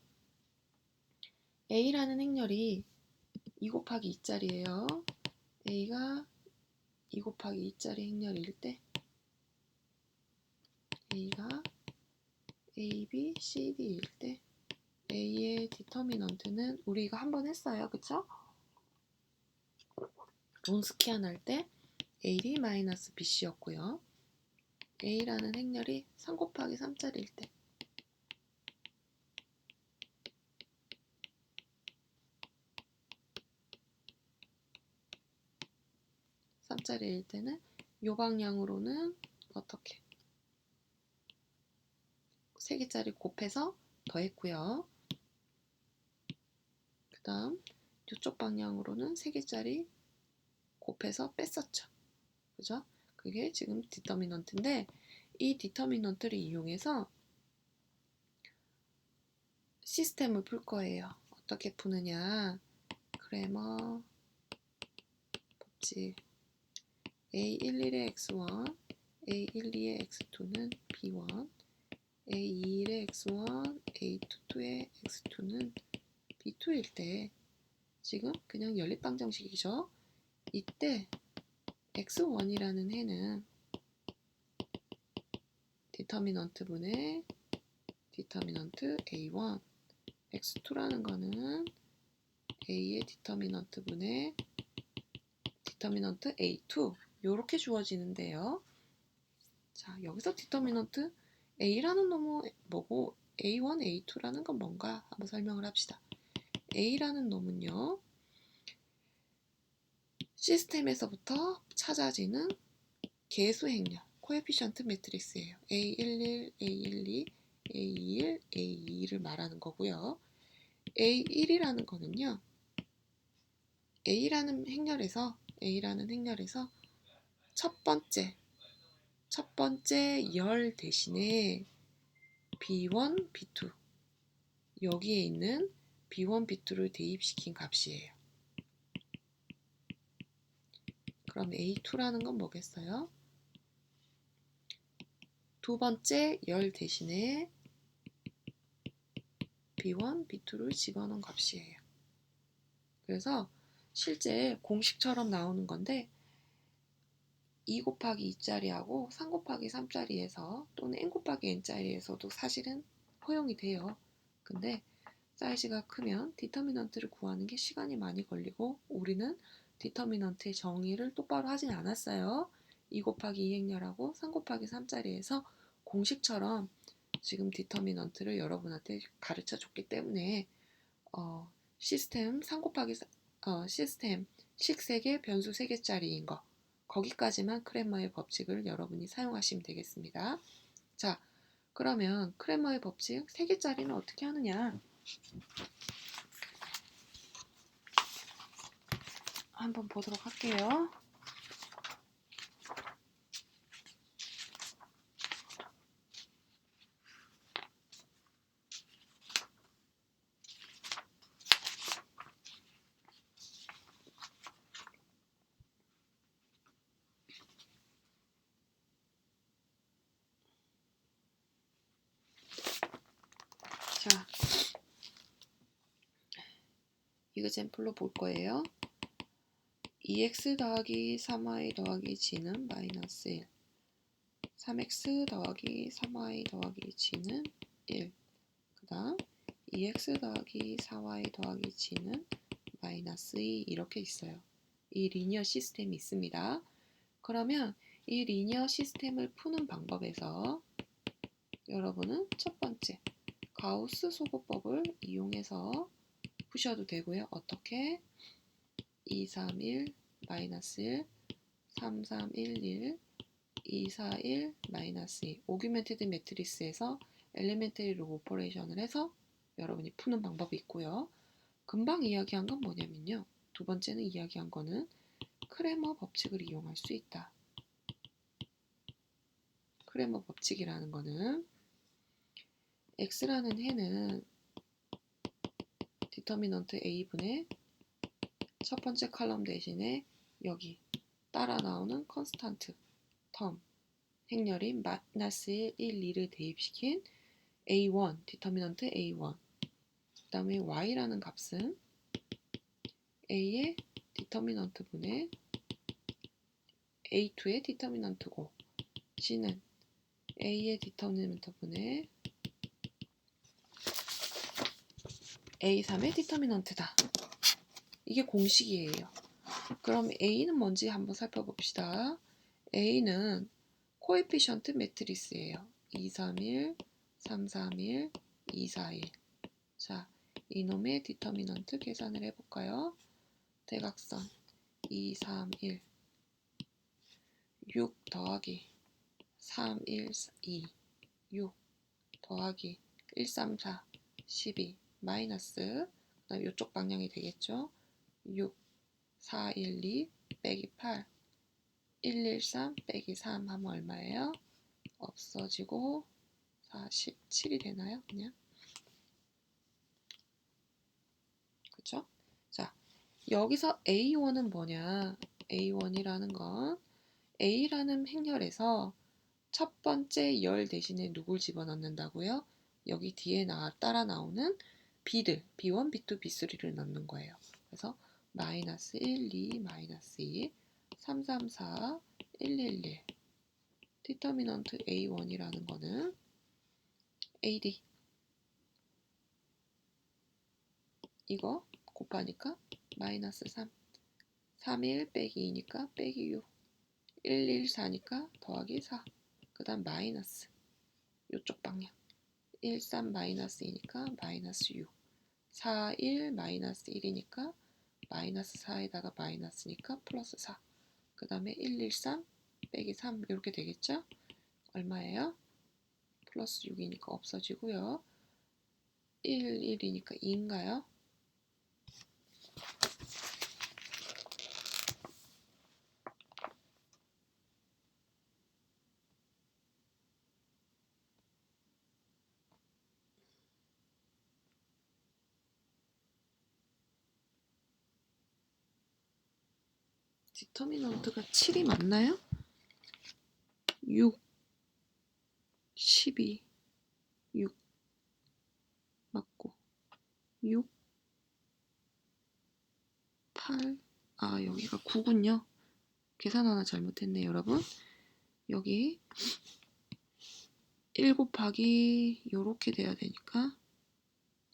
A라는 행렬이 2 곱하기 2짜리예요. A가 2 곱하기 2짜리 행렬일 때 A가 A, B, C, D일 때 A의 디터미넌트는 우리 이거 한번 했어요. 그쵸? 론스키안 할 때 AD-BC였고요. A라는 행렬이 3 곱하기 3짜리일 때 3짜리일 때는 요 방향으로는 어떻게 3개짜리 곱해서 더했고요. 그 다음 이쪽 방향으로는 3개짜리 곱해서 뺐었죠. 그죠? 그게 지금 디터미넌트인데 이 디터미넌트를 이용해서 시스템을 풀 거예요. 어떻게 푸느냐. 크레머 법칙 A11의 x1, A12의 x2는 b1, A21의 x1, A22의 x2는 b2일 때 지금 그냥 연립방정식이죠. 이때 x1이라는 해는 디터미넌트 분의 디터미넌트 A1, x2라는 거는 A의 디터미넌트 분의 디터미넌트 A2 이렇게 주어지는데요. 자, 여기서 디터미넌트 A라는 놈은 뭐고 A1, A2라는 건 뭔가 한번 설명을 합시다. A라는 놈은요. 시스템에서부터 찾아지는 개수 행렬, 코에피션트 매트릭스예요. A11, A12, A21, A22를 말하는 거고요. A1이라는 거는요. A라는 행렬에서 첫 번째 열 대신에 B1, B2 여기에 있는 B1, B2를 대입시킨 값이에요. 그럼 A2라는 건 뭐겠어요? 두 번째 열 대신에 B1, B2를 집어넣은 값이에요. 그래서 실제 공식처럼 나오는 건데 2 곱하기 2짜리하고 3 곱하기 3짜리에서 또는 n 곱하기 n짜리에서도 사실은 허용이 돼요. 근데 사이즈가 크면 디터미넌트를 구하는 게 시간이 많이 걸리고 우리는 디터미넌트의 정의를 똑바로 하진 않았어요. 2 곱하기 2 행렬하고 3 곱하기 3짜리에서 공식처럼 지금 디터미넌트를 여러분한테 가르쳐 줬기 때문에 시스템 3 곱하기 시스템 식 3개, 변수 3개짜리인 거 거기까지만 크레머의 법칙을 여러분이 사용하시면 되겠습니다. 자, 그러면 크레머의 법칙 3개짜리는 어떻게 하느냐 한번 보도록 할게요. 자, 이그젠플로 볼 거예요. 2x 더하기 3y 더하기 g는 마이너스 1 3x 더하기 3y 더하기 g는 1 그 다음 2x 더하기 4y 더하기 g는 마이너스 2 이렇게 있어요. 이 리니어 시스템이 있습니다. 그러면 이 리니어 시스템을 푸는 방법에서 여러분은 첫 번째 가우스 소구법을 이용해서 푸셔도 되고요. 어떻게? 2, 3, 1, 마이너스 1, 3, 3, 1, 1, 2, 4, 1, 마이너스 2 오규멘티드 매트리스에서 엘리멘터리 로 오퍼레이션을 해서 여러분이 푸는 방법이 있고요. 금방 이야기한 건 뭐냐면요. 두 번째는 이야기한 거는 크레머 법칙을 이용할 수 있다. 크레머 법칙이라는 거는 x라는 해는 디터미넌트 a분의 첫 번째 컬럼 대신에 여기 따라 나오는 컨스탄트 텀 행렬인 마이너스 1, 2를 대입시킨 a1 디터미넌트 a1 그 다음에 y라는 값은 a의 디터미넌트 분의 a2의 디터미넌트고 g는 a의 디터미넌트 분의 a3의 디터미넌트다. 이게 공식이에요. 그럼 a는 뭔지 한번 살펴봅시다. a는 코에피션트 매트리스예요. 2, 3, 1, 3, 3, 1, 2, 4, 1. 자, 이놈의 디터미넌트 계산을 해볼까요? 대각선 2, 3, 1. 6 더하기 3, 1, 2, 6 더하기 1, 3, 4, 12 마이너스 그다음 이쪽 방향이 되겠죠. 6, 4, 1, 2 빼기 8, 1, 1, 3 빼기 3 하면 얼마예요? 없어지고 47이 되나요? 그냥 그쵸? 자, 여기서 A1은 뭐냐? A1이라는 건 A라는 행렬에서 첫 번째 열 대신에 누굴 집어넣는다고요? 여기 뒤에 따라 나오는 B들, B1, B2, B3를 넣는 거예요. 그래서 마이너스 1, 2, 마이너스 2, 3, 3, 4, 1, 1, 1 디터미넌트 A1이라는 거는 AD 이거 곱하니까 마이너스 3, 3, 1 빼기 2니까 빼기 6, 1, 1, 4니까 더하기 4, 그 다음 마이너스 이쪽 방향 1, 3 마이너스 2니까 마이너스 6, 4, 1 마이너스 1이니까 마이너스 4에다가 마이너스니까 플러스 4, 그 다음에 1, 1, 3 빼기 3 이렇게 되겠죠? 얼마예요? 플러스 6이니까 없어지고요. 1, 1이니까 2인가요? 디터미넌트가 7이 맞나요? 6, 12, 6 맞고 6, 8, 여기가 9군요. 계산 하나 잘못했네 여러분. 여기 1 곱하기 요렇게 돼야 되니까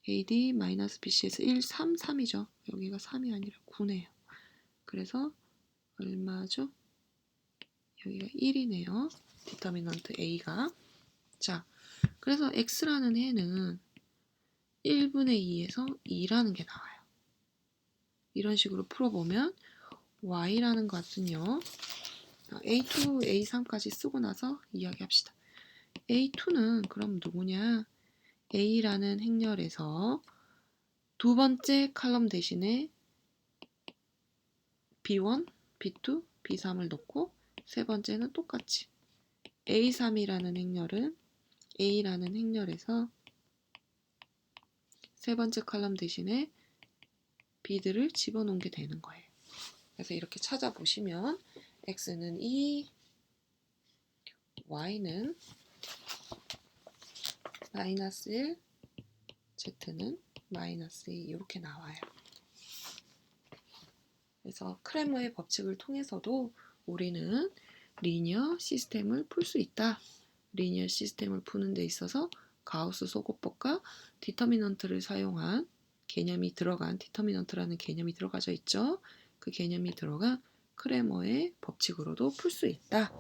AD-BC에서 1, 3, 3이죠. 여기가 3이 아니라 9네요. 그래서 얼마죠? 여기가 1이네요. 디터미넌트 A가. 자, 그래서 X라는 해는 1분의 2에서 2라는 게 나와요. 이런 식으로 풀어보면 Y라는 것은요. A2, A3까지 쓰고 나서 이야기합시다. A2는 그럼 누구냐? A라는 행렬에서 두 번째 칼럼 대신에 B1, B2, B3을 넣고 세 번째는 똑같이 A3이라는 행렬은 A라는 행렬에서 세 번째 칼럼 대신에 B들을 집어넣은 게 되는 거예요. 그래서 이렇게 찾아보시면 X는 2, Y는 마이너스 1, Z는 마이너스 2 이렇게 나와요. 그래서 크레머의 법칙을 통해서도 우리는 리니어 시스템을 풀 수 있다. 리니어 시스템을 푸는 데 있어서 가우스 소고법과 디터미넌트를 사용한 개념이 들어간 디터미넌트라는 개념이 들어가져 있죠. 그 개념이 들어간 크레머의 법칙으로도 풀 수 있다.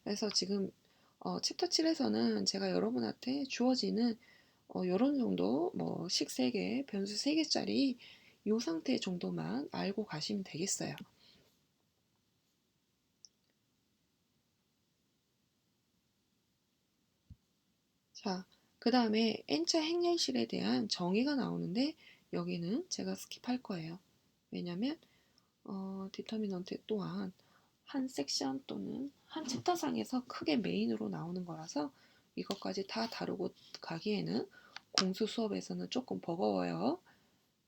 그래서 지금 챕터 7에서는 제가 여러분한테 주어지는 요런 정도 식 3개, 변수 3개짜리 요 상태 정도만 알고 가시면 되겠어요. 자, 그 다음에 n차 행렬실에 대한 정의가 나오는데 여기는 제가 스킵할 거예요. 왜냐면 디터미넌트 또한 한 섹션 또는 한 챕터상에서 크게 메인으로 나오는 거라서 이것까지 다 다루고 가기에는 공수 수업에서는 조금 버거워요.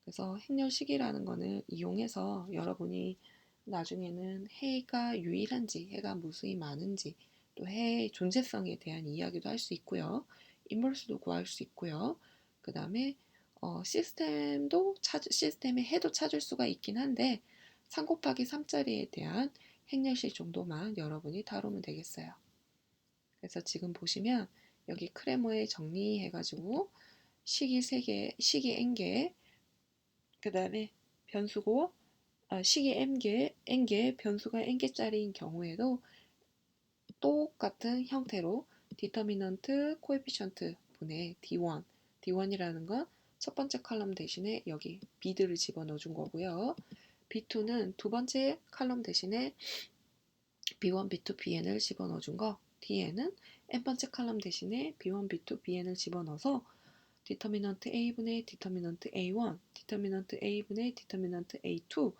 그래서 행렬식이라는 거는 이용해서 여러분이 나중에는 해가 유일한지, 해가 무수히 많은지, 또 해의 존재성에 대한 이야기도 할 수 있고요. 인버스도 구할 수 있고요. 그 다음에 시스템의 해도 찾을 수가 있긴 한데 3 곱하기 3짜리에 대한 행렬식 정도만 여러분이 다루면 되겠어요. 그래서 지금 보시면 여기 크레머에 정리해가지고 식이 3개, 식이 n개, 그 다음에 변수고 식이 n개, 변수가 n개짜리인 경우에도 똑같은 형태로 디터미넌트 코에피션트 분의 D1, D1이라는 건 첫 번째 칼럼 대신에 여기 B들을 집어넣어 준 거고요. B2는 두 번째 칼럼 대신에 B1, B2, Bn을 집어넣어 준 거. D에는 n번째 칼럼 대신에 B1, B2, Bn을 집어넣어서 디터미넌트 A분의 디터미넌트 A1, 디터미넌트 A분의 디터미넌트 A2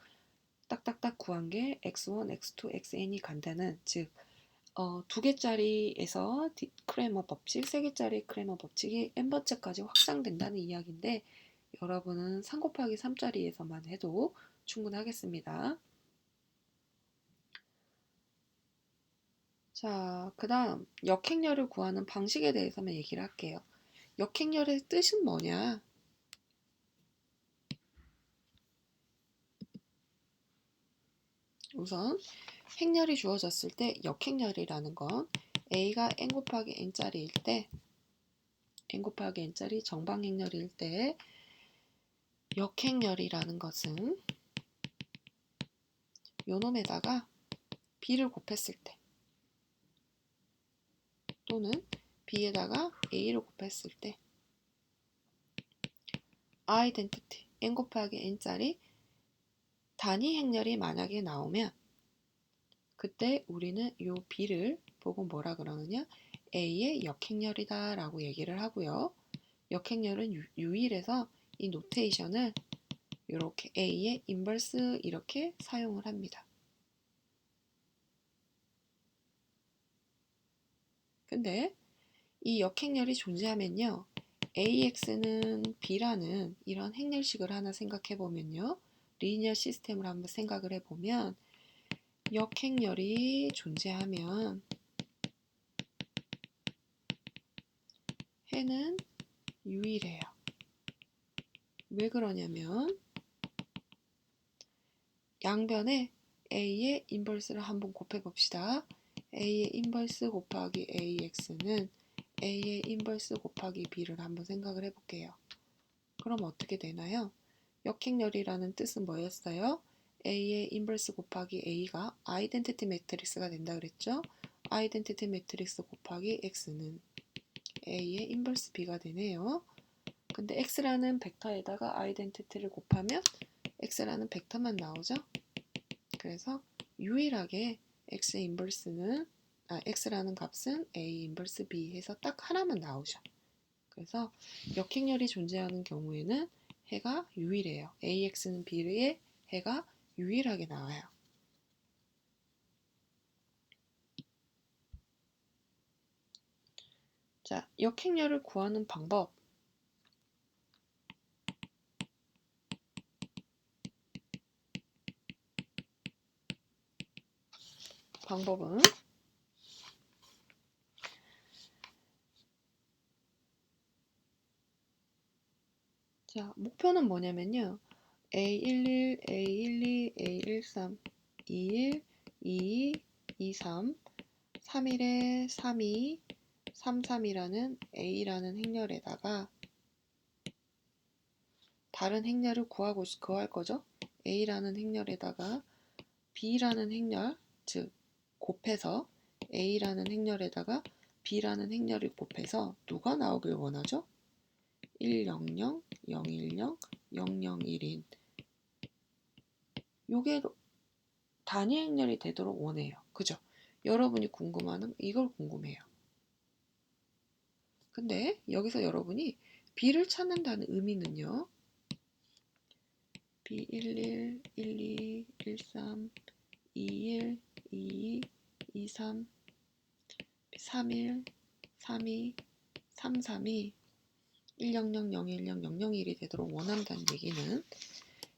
딱딱딱 구한 게 X1, X2, Xn이 간다는, 즉 두 개짜리에서 크레머 법칙, 세 개짜리 크레머 법칙이 n번째까지 확장된다는 이야기인데, 여러분은 3 곱하기 3짜리에서만 해도 충분하겠습니다. 자, 그 다음 역행렬을 구하는 방식에 대해서만 얘기를 할게요. 역행렬의 뜻은 뭐냐? 우선 행렬이 주어졌을 때 역행렬이라는 건 a가 n 곱하기 n짜리일 때, n 곱하기 n짜리 정방행렬일 때 역행렬이라는 것은 요놈에다가 b를 곱했을 때, 또는 b에다가 a를 곱했을 때 아이덴티티 n 곱하기 n짜리 단위 행렬이 만약에 나오면, 그때 우리는 이 b를 보고 뭐라 그러느냐, a의 역행렬이다 라고 얘기를 하고요. 역행렬은 유일해서 이 노테이션을 이렇게 a의 인버스 이렇게 사용을 합니다. 근데 이 역행렬이 존재하면요, AX는 B라는 이런 행렬식을 하나 생각해 보면요, 리니어 시스템을 한번 생각을 해보면 역행렬이 존재하면 해는 유일해요. 왜 그러냐면 양변에 A의 인버스를 한번 곱해 봅시다. A의 인버스 곱하기 AX는 A의 인버스 곱하기 B를 한번 생각을 해볼게요. 그럼 어떻게 되나요? 역행렬이라는 뜻은 뭐였어요? A의 인버스 곱하기 A가 아이덴티티 매트릭스가 된다 그랬죠? 아이덴티티 매트릭스 곱하기 X는 A의 인버스 B가 되네요. 근데 X라는 벡터에다가 아이덴티티를 곱하면 X라는 벡터만 나오죠? 그래서 유일하게 X의 인버스는 X라는 값은 A 인버스 B 해서 딱 하나만 나오죠. 그래서 역행렬이 존재하는 경우에는 해가 유일해요. AX는 B의 해가 유일하게 나와요. 자, 역행렬을 구하는 방법은 자, 목표는 뭐냐면요, A11, A12, A13, 21, 22, 23, 31에 32, 33이라는 A라는 행렬에다가 다른 행렬을 구할 거죠. A라는 행렬에다가 B라는 행렬, 즉 곱해서 A라는 행렬에다가 B라는 행렬을 곱해서 누가 나오길 원하죠? 100, 010, 001인 요게 단위 행렬이 되도록 원해요. 그죠? 여러분이 궁금하는 이걸 궁금해요. 근데 여기서 여러분이 B를 찾는다는 의미는요, B11, 12, 13, 21, 22, 23, 31, 32, 33이 100, 010, 001이 되도록 원한다는 얘기는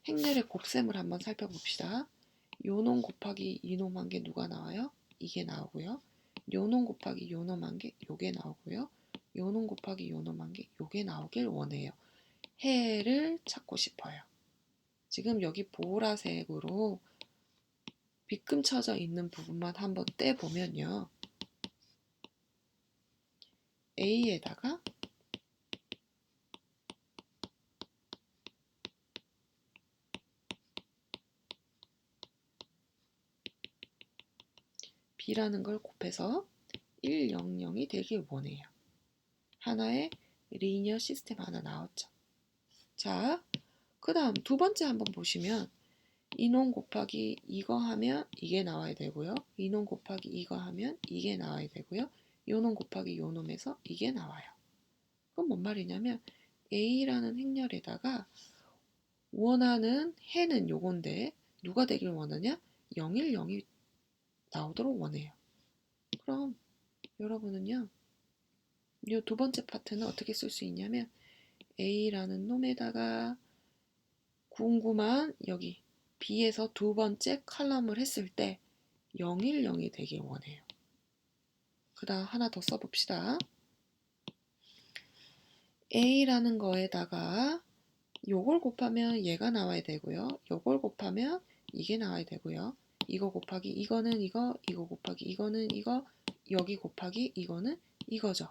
행렬의 곱셈을 한번 살펴봅시다. 요놈 곱하기 이놈 한 게 누가 나와요? 이게 나오고요. 요놈 곱하기 요놈 한 게 요게 나오고요. 요놈 곱하기 요놈 한 게 요게 나오길 원해요. 해를 찾고 싶어요. 지금 여기 보라색으로 빗금쳐져 있는 부분만 한번 떼보면요, A에다가 B라는 걸 곱해서 100이 되길 원해요. 하나의 리니어 시스템 하나 나왔죠. 자, 그 다음 두 번째 한번 보시면 이놈 곱하기 이거 하면 이게 나와야 되고요. 이놈 곱하기 이거 하면 이게 나와야 되고요. 요놈 곱하기 요놈에서 이게 나와요. 그럼 뭔 말이냐면 A라는 행렬에다가 원하는 해는 요건데 누가 되길 원하냐? 0, 1, 0이 나오도록 원해요. 그럼 여러분은요. 이 두 번째 파트는 어떻게 쓸 수 있냐면 A라는 놈에다가 궁금한 여기 B에서 두 번째 칼럼을 했을 때 0, 1, 0이 되길 원해요. 그 다음 하나 더 써봅시다. A라는 거에다가 요걸 곱하면 얘가 나와야 되고요. 요걸 곱하면 이게 나와야 되고요. 이거 곱하기 이거는 이거, 이거 곱하기 이거는 이거, 여기 곱하기 이거는 이거죠.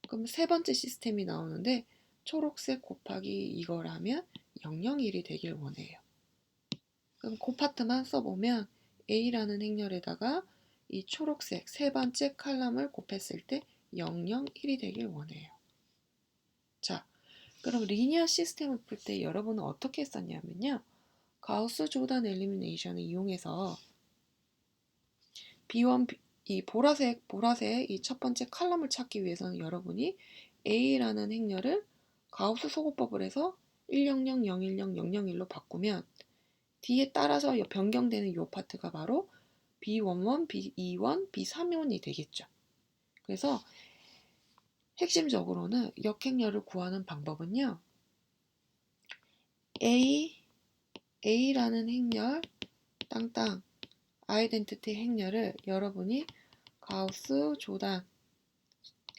그럼 세 번째 시스템이 나오는데 초록색 곱하기 이거라면 001이 되길 원해요. 그럼 그 파트만 써보면 A라는 행렬에다가 이 초록색 세 번째 칼럼을 곱했을 때 001이 되길 원해요. 자, 그럼 리니어 시스템을 풀 때 여러분은 어떻게 했었냐면요. 가우스 조단 엘리미네이션을 이용해서 B1, 이 보라색 이 첫 번째 칼럼을 찾기 위해서는 여러분이 A라는 행렬을 가우스 소거법을 해서 100, 010, 001로 바꾸면 뒤에 따라서 변경되는 이 파트가 바로 B11, B21, B31이 되겠죠. 그래서 핵심적으로는 역행렬을 구하는 방법은요. A라는 행렬 땅땅 아이덴티티 행렬을 여러분이 가우스 조단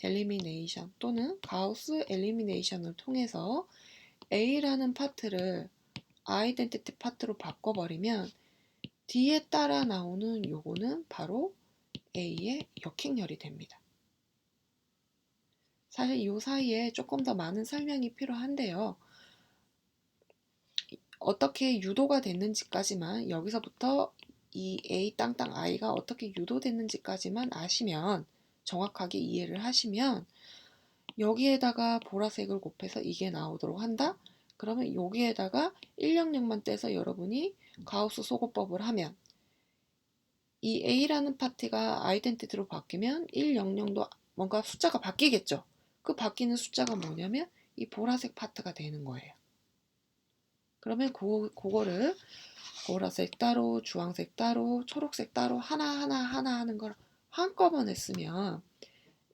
엘리미네이션 또는 가우스 엘리미네이션을 통해서 A라는 파트를 아이덴티티 파트로 바꿔버리면 뒤에 따라 나오는 요거는 바로 A의 역행렬이 됩니다. 사실 이 사이에 조금 더 많은 설명이 필요한데요. 어떻게 유도가 됐는지까지만 여기서부터 이 A 땅땅 I가 어떻게 유도됐는지까지만 아시면 정확하게 이해를 하시면 여기에다가 보라색을 곱해서 이게 나오도록 한다? 그러면 여기에다가 100만 떼서 여러분이 가우스 소거법을 하면 이 A라는 파트가 아이덴티티로 바뀌면 100도 뭔가 숫자가 바뀌겠죠. 그 바뀌는 숫자가 뭐냐면 이 보라색 파트가 되는 거예요. 그러면 그거를 보라색 따로, 주황색 따로, 초록색 따로 하나 하는 걸 한꺼번에 쓰면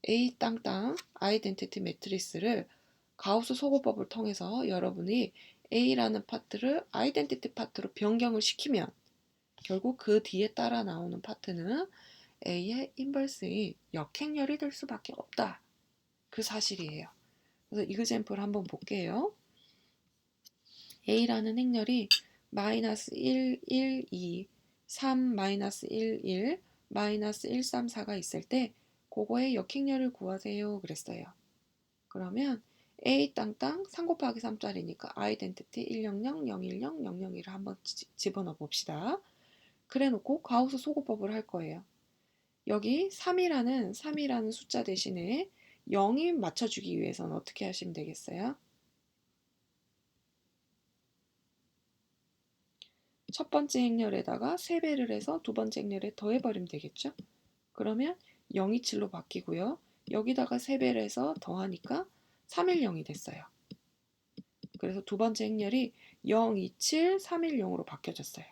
A 땅땅 아이덴티티 매트리스를 가우스 소거법을 통해서 여러분이 A라는 파트를 아이덴티티 파트로 변경을 시키면 결국 그 뒤에 따라 나오는 파트는 A의 인버스인 역행렬이 될 수밖에 없다. 그 사실이에요. 그래서 이그젬플 한번 볼게요. A라는 행렬이 마이너스 1, 1, 2, 3, 마이너스 1, 1, 마이너스 1, 3, 4가 있을 때 그거의 역행렬을 구하세요 그랬어요. 그러면 A 땅땅 3 곱하기 3짜리니까 아이덴티티 100, 010, 001을 한번 집어넣어 봅시다. 그래 놓고 가우스 소거법을 할 거예요. 여기 3이라는 숫자 대신에 0이 맞춰주기 위해서는 어떻게 하시면 되겠어요? 첫 번째 행렬에다가 3배를 해서 두 번째 행렬에 더해버리면 되겠죠? 그러면 027로 바뀌고요. 여기다가 3배를 해서 더하니까 310이 됐어요. 그래서 두 번째 행렬이 027, 310으로 바뀌어졌어요.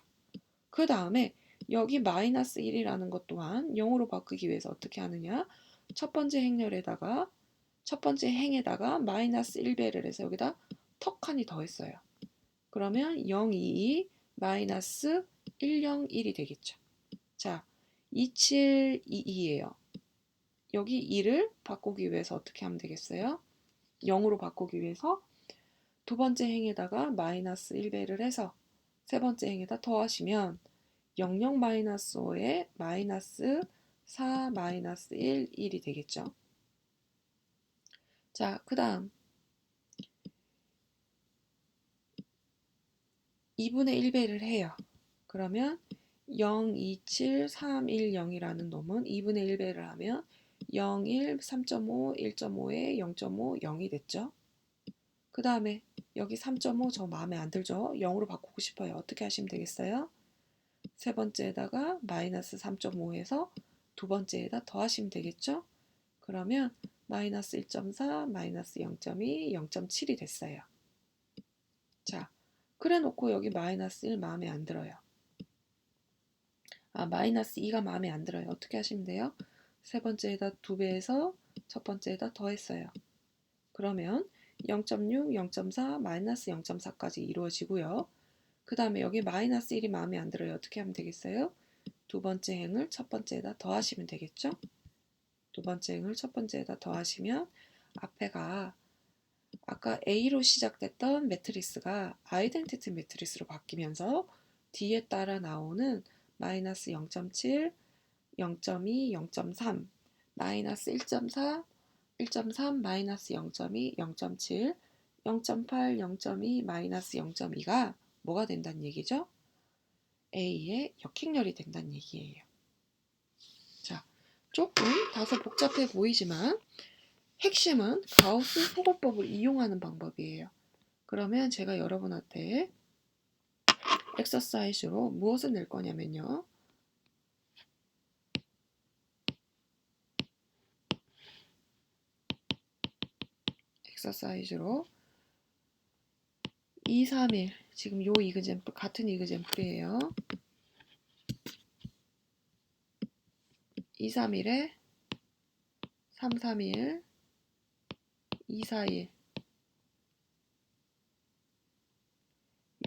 그 다음에 여기 마이너스 1이라는 것 또한 0으로 바꾸기 위해서 어떻게 하느냐? 첫 번째 행에다가 마이너스 1배를 해서 여기다 턱하니 더했어요. 그러면 022 마이너스 101이 되겠죠. 자, 2722예요. 여기 2를 바꾸기 위해서 어떻게 하면 되겠어요? 0으로 바꾸기 위해서 두 번째 행에다가 마이너스 1배를 해서 세 번째 행에다 더하시면 00 마이너스 5에 마이너스 4 마이너스 1, 1이 되겠죠. 자, 그 다음 2분의 1배를 해요. 그러면 0, 2, 7, 3, 1, 0이라는 놈은 2분의 1배를 하면 0, 1, 3.5, 1.5에 0.5, 0이 됐죠. 그 다음에 여기 3.5 저 마음에 안 들죠? 0으로 바꾸고 싶어요. 어떻게 하시면 되겠어요? 세 번째에다가 마이너스 3.5에서 두 번째에다 더하시면 되겠죠? 그러면 마이너스 1.4, 마이너스 0.2, 0.7이 됐어요. 자, 그래 놓고 여기 마이너스 1 마음에 안 들어요. 마이너스 2가 마음에 안 들어요. 어떻게 하시면 돼요? 세 번째에다 2배해서 첫 번째에다 더했어요. 그러면 0.6, 0.4, 마이너스 0.4까지 이루어지고요. 그 다음에 여기 마이너스 1이 마음에 안 들어요. 어떻게 하면 되겠어요? 두 번째 행을 첫 번째에다 더하시면 되겠죠? 두 번째 행을 첫 번째에다 더하시면 앞에가 아까 A로 시작됐던 매트리스가 아이덴티티 매트리스로 바뀌면서 뒤에 따라 나오는 마이너스 0.7, 0.2, 0.3, 마이너스 1.4, 1.3, 마이너스 0.2, 0.7, 0.8, 0.2, 마이너스 0.2가 뭐가 된다는 얘기죠? A의 역행렬이 된다는 얘기예요. 자, 조금 다소 복잡해 보이지만 핵심은 가우스 소거법을 이용하는 방법이에요. 그러면 제가 여러분한테 엑서사이즈로 무엇을 낼 거냐면요. 엑서사이즈로 2, 3일 지금 요 이그젠플 같은 이그젠플이에요. 2, 3일에 3, 3일 2, 4일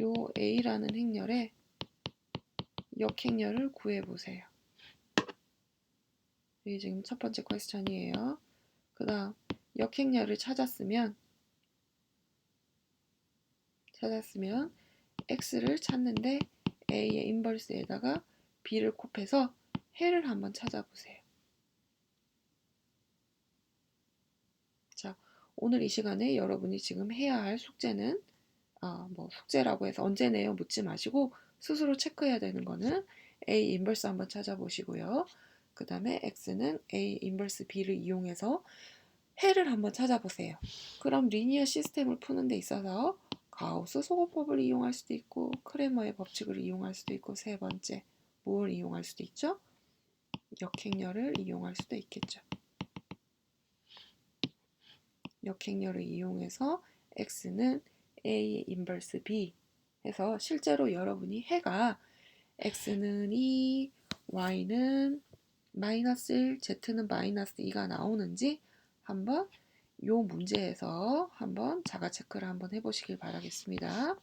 요 A라는 행렬의 역행렬을 구해보세요. 이게 지금 첫 번째 퀘스천이에요. 그 다음 역행렬을 찾았으면 x를 찾는데 a의 인버스에다가 b를 곱해서 해를 한번 찾아보세요. 자, 오늘 이 시간에 여러분이 지금 해야 할 숙제는 숙제라고 해서 언제 내요 묻지 마시고 스스로 체크해야 되는 거는 a 인버스 한번 찾아보시고요. 그 다음에 x는 a 인버스 b를 이용해서 해를 한번 찾아보세요. 그럼 리니어 시스템을 푸는 데 있어서 가우스 소거법을 이용할 수도 있고 크레머의 법칙을 이용할 수도 있고 세 번째 뭘 이용할 수도 있죠? 역행렬을 이용할 수도 있겠죠. 역행렬을 이용해서 x는 a 인버스 b 해서 실제로 여러분이 해가 x는 2, y는 마이너스 1, z는 마이너스 2가 나오는지 한번 요 문제에서 한번 자가 체크를 한번 해보시길 바라겠습니다.